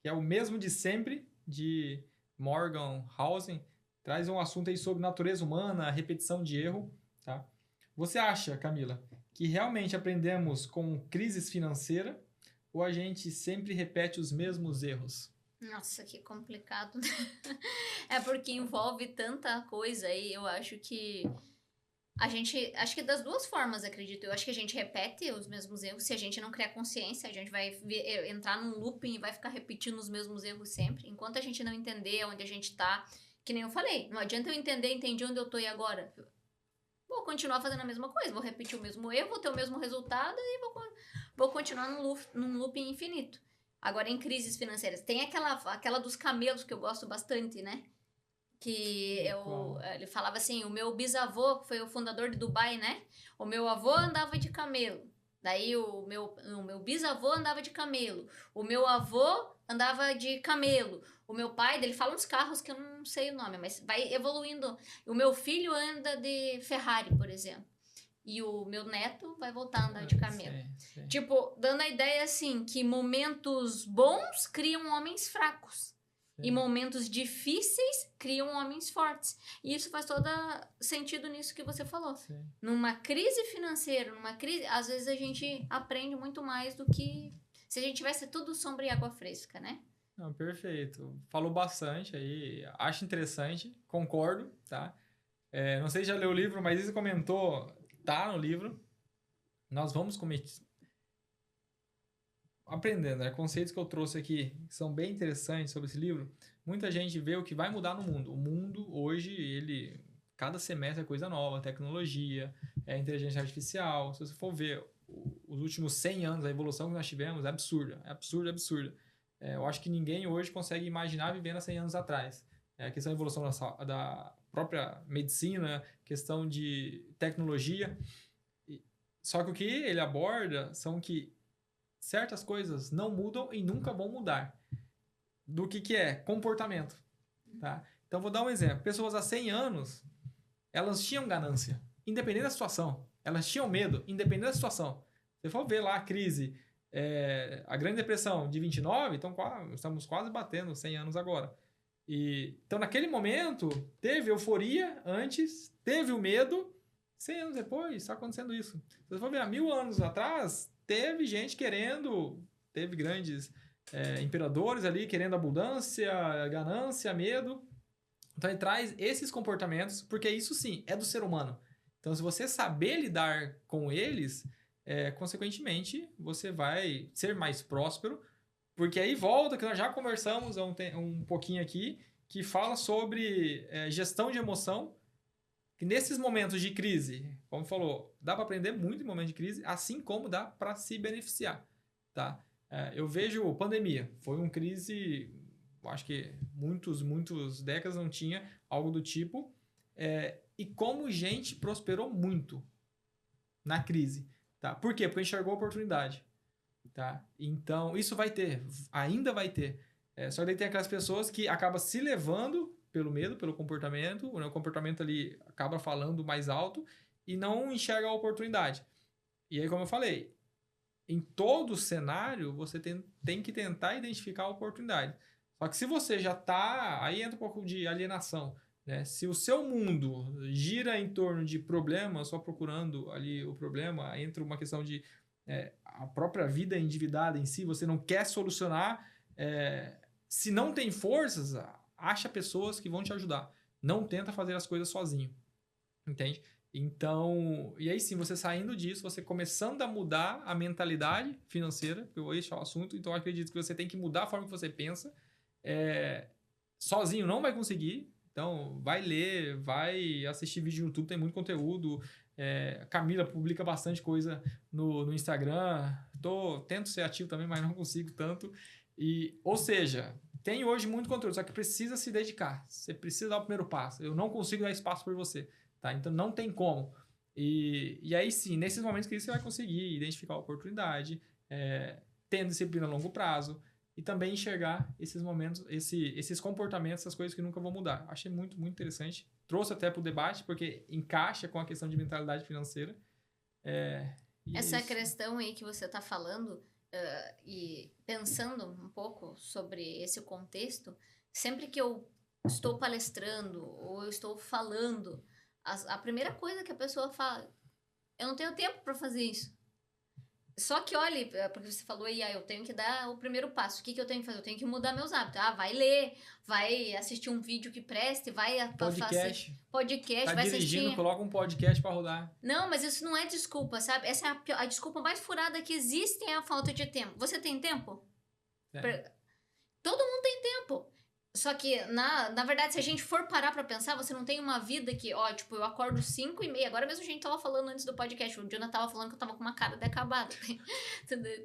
que é O Mesmo de Sempre, de Morgan Housel, traz um assunto aí sobre natureza humana, repetição de erro, tá? Você acha, Camila, que realmente aprendemos com crises financeiras ou a gente sempre repete os mesmos erros? Nossa, que complicado. É porque envolve tanta coisa aí, eu acho que acho que das duas formas, acredito. Eu acho que a gente repete os mesmos erros. Se a gente não criar consciência, a gente vai entrar num looping e vai ficar repetindo os mesmos erros sempre. Enquanto a gente não entender onde a gente tá, que nem eu falei, não adianta eu entendi onde eu tô e agora. Vou continuar fazendo a mesma coisa, vou repetir o mesmo erro, vou ter o mesmo resultado e vou continuar num looping infinito. Agora, em crises financeiras, tem aquela dos camelos que eu gosto bastante, né? Ele falava assim, o meu bisavô, que foi o fundador de Dubai, né? O meu avô andava de camelo. Daí o meu bisavô andava de camelo. O meu avô andava de camelo. O meu pai, ele fala uns carros que eu não sei o nome, mas vai evoluindo. O meu filho anda de Ferrari, por exemplo. E o meu neto vai voltar a andar de camelo. Sim. Tipo, dando a ideia assim, que momentos bons criam homens fracos. E momentos difíceis criam homens fortes. E isso faz todo sentido nisso que você falou. Sim. Numa crise financeira, às vezes a gente aprende muito mais do que se a gente tivesse tudo sombra e água fresca, né? Não, perfeito. Falou bastante aí, acho interessante, concordo, tá? Não sei se já leu o livro, mas isso comentou, tá no livro. Nós vamos aprendendo, né? Conceitos que eu trouxe aqui que são bem interessantes sobre esse livro. Muita gente vê o que vai mudar no mundo. O mundo hoje, cada semestre é coisa nova, tecnologia, inteligência artificial. Se você for ver os últimos 100 anos, a evolução que nós tivemos é absurda, absurda. Eu acho que ninguém hoje consegue imaginar vivendo há 100 anos atrás. A questão da evolução da própria medicina, questão de tecnologia. Só que o que ele aborda são que certas coisas não mudam e nunca vão mudar. Do que é? Comportamento. Tá? Então, vou dar um exemplo. Pessoas há 100 anos, elas tinham ganância, independente da situação. Elas tinham medo, independente da situação. Se for ver lá a crise, a Grande Depressão de 29, então estamos quase batendo 100 anos agora. Então, naquele momento, teve euforia antes, teve o medo, 100 anos depois está acontecendo isso. Se você for ver há 1000 anos atrás, teve gente teve grandes imperadores ali querendo abundância, ganância, medo. Então ele traz esses comportamentos, porque isso sim é do ser humano. Então se você saber lidar com eles, consequentemente você vai ser mais próspero, porque aí volta, que nós já conversamos um pouquinho aqui, que fala sobre gestão de emoção, que nesses momentos de crise, como falou, dá para aprender muito em momentos de crise, assim como dá para se beneficiar, tá? Eu vejo pandemia, foi uma crise, acho que muitas décadas não tinha algo do tipo, e como gente prosperou muito na crise, tá? Por quê? Porque enxergou a oportunidade, tá? Então, isso vai ter, ainda vai ter. Só que daí tem aquelas pessoas que acabam se levando pelo medo, pelo comportamento, o comportamento ali acaba falando mais alto e não enxerga a oportunidade. E aí, como eu falei, em todo cenário, você tem que tentar identificar a oportunidade. Só que se você já está... Aí entra um pouco de alienação, né? Se o seu mundo gira em torno de problemas, só procurando ali o problema, entra uma questão de a própria vida endividada em si, você não quer solucionar, se não tem forças, acha pessoas que vão te ajudar. Não tenta fazer as coisas sozinho. Entende? Então, e aí sim, você saindo disso, você começando a mudar a mentalidade financeira, porque eu vou deixar o assunto, então eu acredito que você tem que mudar a forma que você pensa. Sozinho não vai conseguir, então vai ler, vai assistir vídeo no YouTube, tem muito conteúdo. A Camila publica bastante coisa no Instagram. Tento ser ativo também, mas não consigo tanto. Ou seja, tem hoje muito conteúdo, só que precisa se dedicar. Você precisa dar o primeiro passo. Eu não consigo dar espaço por você. Tá? Então não tem como. E aí sim, nesses momentos que você vai conseguir identificar a oportunidade, tendo disciplina a longo prazo e também enxergar esses momentos, esses comportamentos, essas coisas que nunca vão mudar. Achei muito, muito interessante. Trouxe até para o debate, porque encaixa com a questão de mentalidade financeira. Essa questão aí que você está falando, e pensando um pouco sobre esse contexto, sempre que eu estou palestrando ou eu estou falando, a primeira coisa que a pessoa fala, eu não tenho tempo para fazer isso. Só que olhe, porque você falou aí, eu tenho que dar o primeiro passo. O que eu tenho que fazer? Eu tenho que mudar meus hábitos. Vai ler, vai assistir um vídeo que preste, vai Podcast. podcast, Tá vai dirigindo, assistir. coloca um podcast pra rodar. Não, mas isso não é desculpa, sabe? Essa é a desculpa mais furada que existe, é a falta de tempo. Você tem tempo? É. Todo mundo tem tempo. Só que, na verdade, se a gente for parar pra pensar, você não tem uma vida que, tipo, eu acordo 5h30. Agora mesmo a gente tava falando antes do podcast, o Jonathan tava falando que eu tava com uma cara de acabada.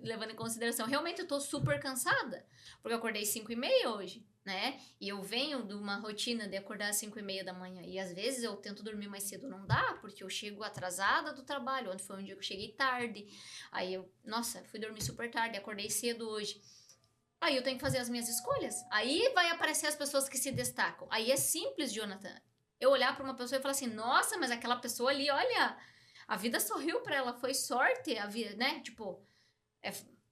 Levando em consideração. Realmente eu tô super cansada. Porque eu acordei 5h30 hoje, né? E eu venho de uma rotina de acordar às 5h30 da manhã. E às vezes eu tento dormir mais cedo, não dá, porque eu chego atrasada do trabalho. Ontem foi um dia que eu cheguei tarde. Aí fui dormir super tarde, acordei cedo hoje. Aí eu tenho que fazer as minhas escolhas. Aí vai aparecer as pessoas que se destacam. Aí é simples, Jonathan. Eu olhar para uma pessoa e falar assim, nossa, mas aquela pessoa ali, olha, a vida sorriu para ela, foi sorte, a vida, né? Tipo,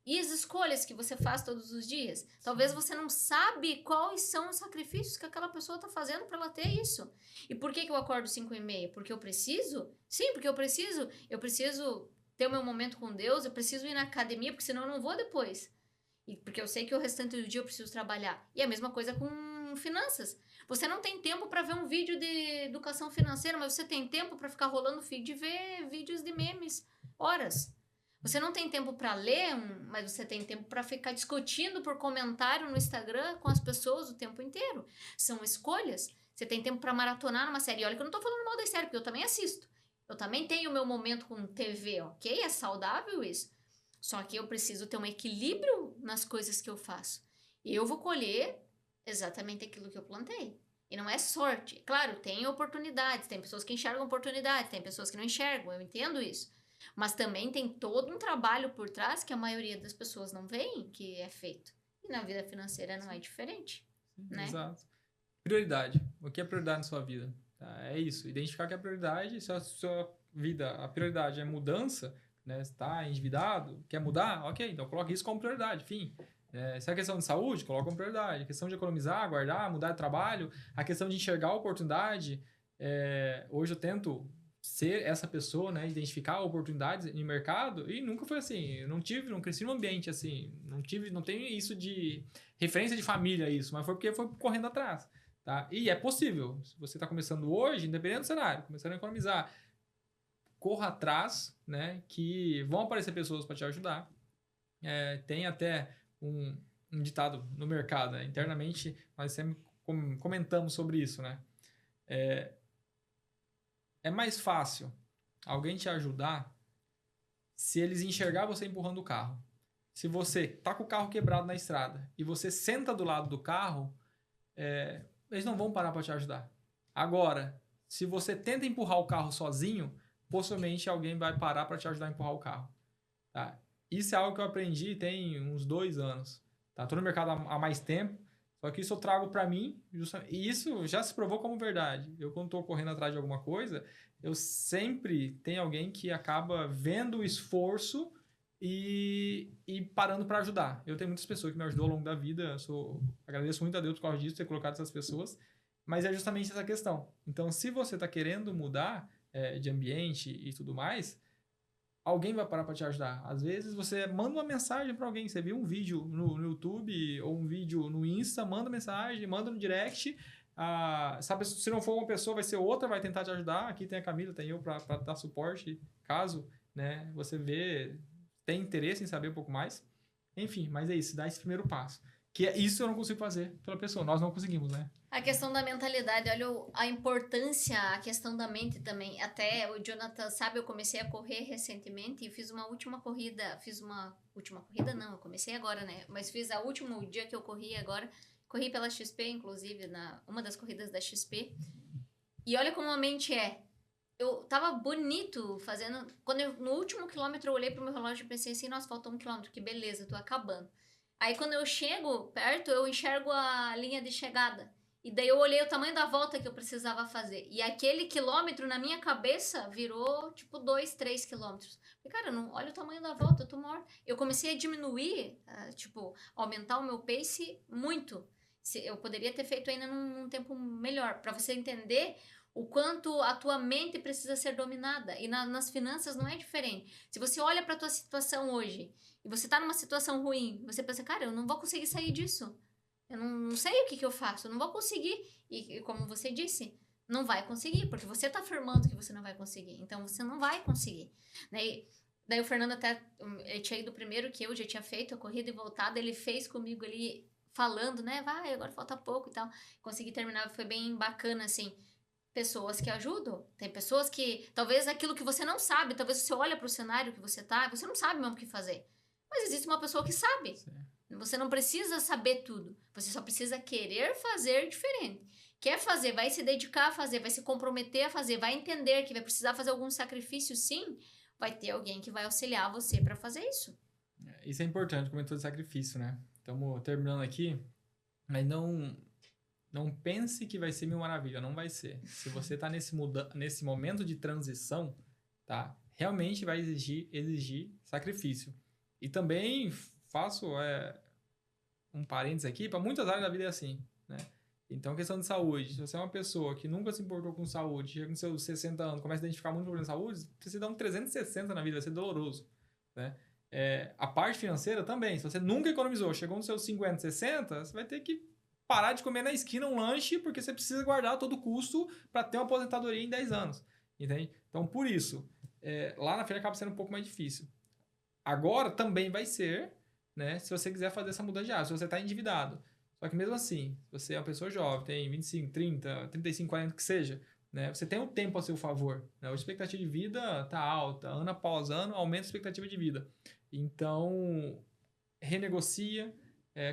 e as escolhas que você faz todos os dias? Talvez você não sabe quais são os sacrifícios que aquela pessoa tá fazendo para ela ter isso. E por que eu acordo 5h30? Porque eu preciso? Sim, porque eu preciso ter o meu momento com Deus, eu preciso ir na academia, porque senão eu não vou depois. Porque eu sei que o restante do dia eu preciso trabalhar. E a mesma coisa com finanças. Você não tem tempo para ver um vídeo de educação financeira, mas você tem tempo para ficar rolando feed e ver vídeos de memes, horas. Você não tem tempo para ler, mas você tem tempo para ficar discutindo por comentário no Instagram com as pessoas o tempo inteiro. São escolhas. Você tem tempo para maratonar numa série. E olha que eu não tô falando mal da série, porque eu também assisto. Eu também tenho o meu momento com TV, ok? É saudável isso. Só que eu preciso ter um equilíbrio nas coisas que eu faço. E eu vou colher exatamente aquilo que eu plantei. E não é sorte. Claro, tem oportunidades, tem pessoas que enxergam oportunidades, tem pessoas que não enxergam, eu entendo isso. Mas também tem todo um trabalho por trás que a maioria das pessoas não veem que é feito. E na vida financeira não é diferente, né? Exato. Prioridade. O que é prioridade na sua vida? Tá? É isso. Identificar que é prioridade. Se a sua vida, a prioridade é mudança, né? Está endividado, quer mudar? Ok, então coloque isso como prioridade, fim. Se é questão de saúde, coloca como prioridade. A questão de economizar, guardar, mudar de trabalho, a questão de enxergar a oportunidade. Hoje eu tento ser essa pessoa, né? Identificar oportunidades no mercado e nunca foi assim. Eu não cresci num ambiente assim. Não tenho isso de referência de família, isso, mas foi porque foi correndo atrás. Tá? E é possível. Se você está começando hoje, independente do cenário, começando a economizar, corra atrás, né? Que vão aparecer pessoas para te ajudar. Tem até um ditado no mercado, né? Internamente nós sempre comentamos sobre isso, né? É mais fácil alguém te ajudar se eles enxergar você empurrando o carro. Se você tá com o carro quebrado na estrada e você senta do lado do carro, eles não vão parar para te ajudar. Agora, se você tenta empurrar o carro sozinho, possivelmente alguém vai parar para te ajudar a empurrar o carro. Tá? Isso é algo que eu aprendi tem uns 2 anos. Tá? Tô no mercado há mais tempo, só que isso eu trago para mim, e isso já se provou como verdade. Eu, quando estou correndo atrás de alguma coisa, eu sempre tenho alguém que acaba vendo o esforço e parando para ajudar. Eu tenho muitas pessoas que me ajudou ao longo da vida, agradeço muito a Deus por causa disso, ter colocado essas pessoas, mas é justamente essa questão. Então, se você está querendo mudar de ambiente e tudo mais, alguém vai parar para te ajudar. Às vezes você manda uma mensagem para alguém, você viu um vídeo no YouTube ou um vídeo no Insta, manda mensagem, manda no direct. Se não for uma pessoa, vai ser outra, vai tentar te ajudar. Aqui tem a Camila, tem eu para dar suporte, caso, né, você tem interesse em saber um pouco mais. Enfim, mas é isso, dá esse primeiro passo. Que isso eu não consigo fazer pela pessoa, nós não conseguimos, né? A questão da mentalidade, olha a importância, a questão da mente também. Até o Jonathan sabe, eu comecei a correr recentemente e fiz uma última corrida. Não, eu comecei agora, né? Mas fiz o último dia que eu corri agora. Corri pela XP, inclusive, uma das corridas da XP. E olha como a mente é. Eu tava bonito fazendo. No último quilômetro eu olhei pro meu relógio e pensei assim, nossa, faltou 1 quilômetro, que beleza, tô acabando. Aí quando eu chego perto, eu enxergo a linha de chegada. E daí eu olhei o tamanho da volta que eu precisava fazer. E aquele quilômetro na minha cabeça virou tipo 2, 3 quilômetros. Falei, cara, não, olha o tamanho da volta, eu tô morta. Eu comecei a diminuir, aumentar o meu pace muito. eu poderia ter feito ainda num tempo melhor, para você entender o quanto a tua mente precisa ser dominada. E nas finanças não é diferente. Se você olha para a tua situação hoje e você está numa situação ruim, você pensa, cara, eu não vou conseguir sair disso. Eu não sei o que eu faço, eu não vou conseguir. E como você disse, não vai conseguir, porque você está afirmando que você não vai conseguir. Então, você não vai conseguir. Daí o Fernando até, ele tinha ido primeiro que eu já tinha feito a corrida e voltado, ele fez comigo ali, falando, né, vai, agora falta pouco e tal. Consegui terminar, foi bem bacana, assim. Pessoas que ajudam, tem pessoas que, talvez aquilo que você não sabe, talvez você olha para o cenário que você tá, você não sabe mesmo o que fazer. Mas existe uma pessoa que sabe. Sim. Você não precisa saber tudo, você só precisa querer fazer diferente. Quer fazer, vai se dedicar a fazer, vai se comprometer a fazer, vai entender que vai precisar fazer algum sacrifício, sim, vai ter alguém que vai auxiliar você para fazer isso. Isso é importante, comentou de sacrifício, né? Estamos terminando aqui, mas não pense que vai ser mil maravilha, não vai ser. Se você está nesse momento de transição, tá? Realmente vai exigir sacrifício. E também faço um parênteses aqui, para muitas áreas da vida é assim, né? Então, questão de saúde. Se você é uma pessoa que nunca se importou com saúde, chega com seus 60 anos, começa a identificar muito problema de saúde, você dá um 360 na vida, vai ser doloroso, né? A parte financeira também. Se você nunca economizou, chegou nos seus 50, 60, você vai ter que parar de comer na esquina um lanche porque você precisa guardar a todo custo para ter uma aposentadoria em 10 anos. Entende? Então, por isso, lá na frente acaba sendo um pouco mais difícil. Agora também vai ser, né, se você quiser fazer essa mudança de hábito, se você está endividado. Só que mesmo assim, se você é uma pessoa jovem, tem 25, 30, 35, 40, que seja, né, você tem um tempo a seu favor. Né? A expectativa de vida está alta, ano após ano, aumenta a expectativa de vida. Então, renegocia,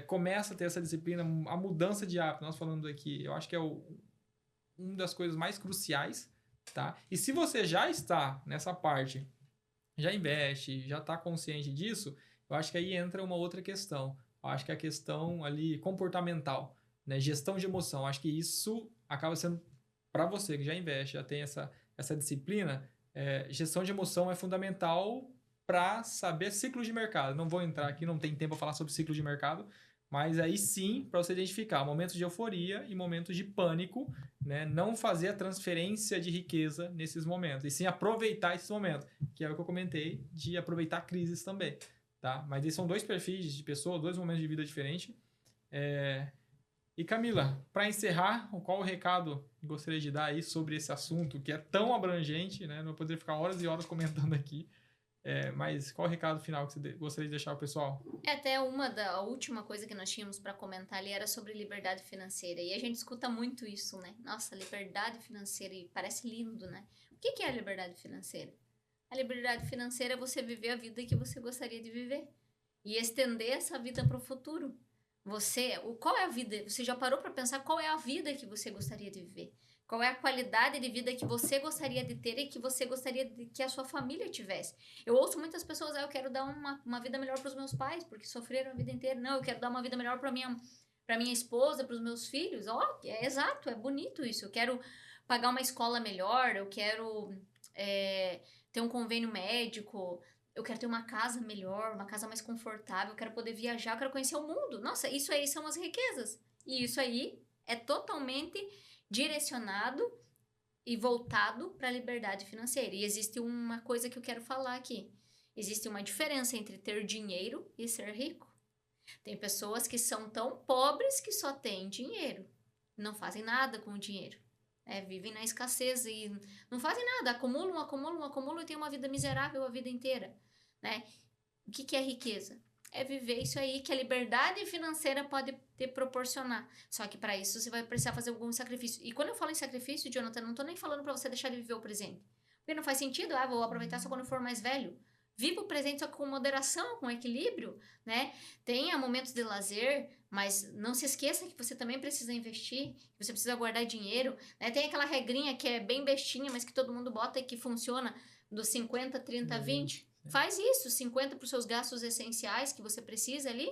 começa a ter essa disciplina, a mudança de hábito, nós falando aqui, eu acho que é uma das coisas mais cruciais, tá? E se você já está nessa parte, já investe, já está consciente disso, eu acho que aí entra uma outra questão. Eu acho que é a questão ali comportamental, né? Gestão de emoção. Eu acho que isso acaba sendo, para você que já investe, já tem essa disciplina, gestão de emoção é fundamental para saber ciclos de mercado. Não vou entrar aqui, não tem tempo para falar sobre ciclos de mercado, mas aí sim, para você identificar momentos de euforia e momentos de pânico, né? Não fazer a transferência de riqueza nesses momentos, e sim aproveitar esses momentos, que é o que eu comentei, de aproveitar crises também, tá? Mas esses são dois perfis de pessoa, dois momentos de vida diferentes. E Camila, para encerrar, qual o recado que gostaria de dar aí sobre esse assunto que é tão abrangente, né? Não poderia ficar horas e horas comentando aqui. Mas qual o recado final que você gostaria de deixar ao pessoal? Até a última coisa que nós tínhamos para comentar ali era sobre liberdade financeira. E a gente escuta muito isso, né? Nossa, liberdade financeira, e parece lindo, né? O que é a liberdade financeira? A liberdade financeira é você viver a vida que você gostaria de viver. E estender essa vida para o futuro. Qual é a vida? Você já parou para pensar qual é a vida que você gostaria de viver? Qual é a qualidade de vida que você gostaria de ter e que você gostaria que a sua família tivesse? Eu ouço muitas pessoas, eu quero dar uma vida melhor para os meus pais, porque sofreram a vida inteira. Não, eu quero dar uma vida melhor para minha esposa, para os meus filhos. É exato, é bonito isso. Eu quero pagar uma escola melhor, eu quero ter um convênio médico, eu quero ter uma casa melhor, uma casa mais confortável, eu quero poder viajar, eu quero conhecer o mundo. Nossa, isso aí são as riquezas. E isso aí é totalmente direcionado e voltado para a liberdade financeira. E existe uma coisa que eu quero falar aqui. Existe uma diferença entre ter dinheiro e ser rico. Tem pessoas que são tão pobres que só têm dinheiro. Não fazem nada com o dinheiro. Vivem na escassez e não fazem nada. Acumulam e têm uma vida miserável a vida inteira. Né? O que é riqueza? É viver isso aí que a liberdade financeira pode te proporcionar. Só que para isso você vai precisar fazer algum sacrifício. E quando eu falo em sacrifício, Jonathan, não tô nem falando para você deixar de viver o presente. Porque não faz sentido, vou aproveitar só quando eu for mais velho. Viva o presente só com moderação, com equilíbrio, né? Tenha momentos de lazer, mas não se esqueça que você também precisa investir, que você precisa guardar dinheiro, né? Tem aquela regrinha que é bem bestinha, mas que todo mundo bota e que funciona, dos 50, 30, 20. Faz isso, 50 para os seus gastos essenciais que você precisa ali,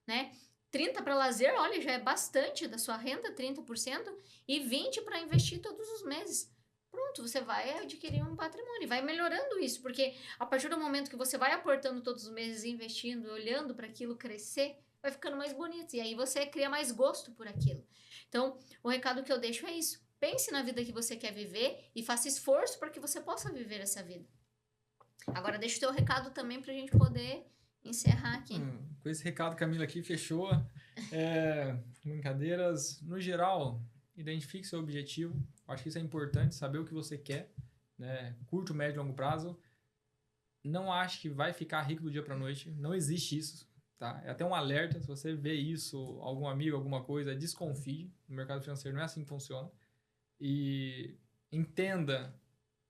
né? 30 para lazer, olha, já é bastante da sua renda, 30%, e 20 para investir todos os meses. Pronto, você vai adquirir um patrimônio, vai melhorando isso, porque a partir do momento que você vai aportando todos os meses, investindo, olhando para aquilo crescer, vai ficando mais bonito. E aí você cria mais gosto por aquilo. Então, o recado que eu deixo é isso. Pense na vida que você quer viver e faça esforço para que você possa viver essa vida. Agora, deixa o teu recado também para a gente poder encerrar aqui. Com esse recado, Camila, aqui fechou. Brincadeiras. No geral, identifique seu objetivo. Acho que isso é importante, saber o que você quer, né? Curto, médio e longo prazo. Não ache que vai ficar rico do dia para noite. Não existe isso. Tá? É até um alerta. Se você vê isso, algum amigo, alguma coisa, desconfie. No mercado financeiro não é assim que funciona. E entenda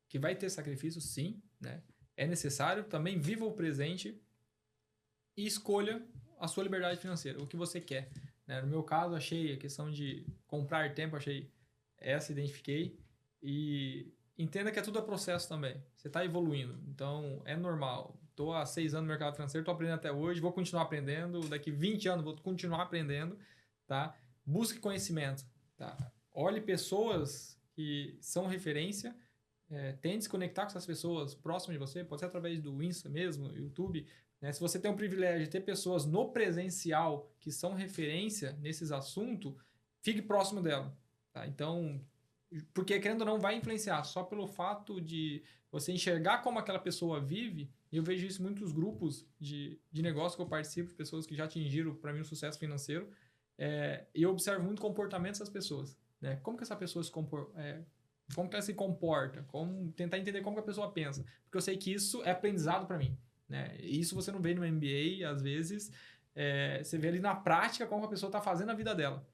que vai ter sacrifício, sim, né? É necessário. Também viva o presente e escolha a sua liberdade financeira, o que você quer. Né? No meu caso, achei a questão de comprar tempo, identifiquei. E entenda que é tudo processo também. Você está evoluindo, então é normal. Estou há 6 anos no mercado financeiro, estou aprendendo até hoje, vou continuar aprendendo. Daqui 20 anos vou continuar aprendendo. Tá? Busque conhecimento. Tá? Olhe pessoas que são referência. Tente se conectar com essas pessoas próximas de você. Pode ser através do Insta mesmo, YouTube. Né? Se você tem o privilégio de ter pessoas no presencial que são referência nesses assuntos, fique próximo dela. Tá? Então, porque querendo ou não, vai influenciar só pelo fato de você enxergar como aquela pessoa vive. E eu vejo isso em muitos grupos de negócio que eu participo, pessoas que já atingiram, para mim, um sucesso financeiro. E eu observo muito o comportamento dessas pessoas. Né? Como que essa pessoa como que ela se comporta? Como tentar entender como que a pessoa pensa. Porque eu sei que isso é aprendizado para mim. Né? E isso você não vê no MBA, às vezes. Você vê ali na prática como a pessoa está fazendo a vida dela.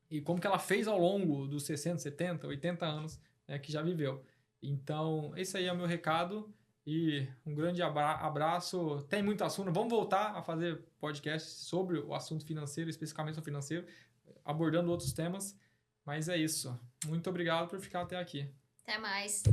E como que ela fez ao longo dos 60, 70, 80 anos, né, que já viveu. Então, esse aí é o meu recado. E um grande abraço. Tem muito assunto. Vamos voltar a fazer podcast sobre o assunto financeiro, especificamente o financeiro, abordando outros temas. Mas é isso. Muito obrigado por ficar até aqui. Até mais.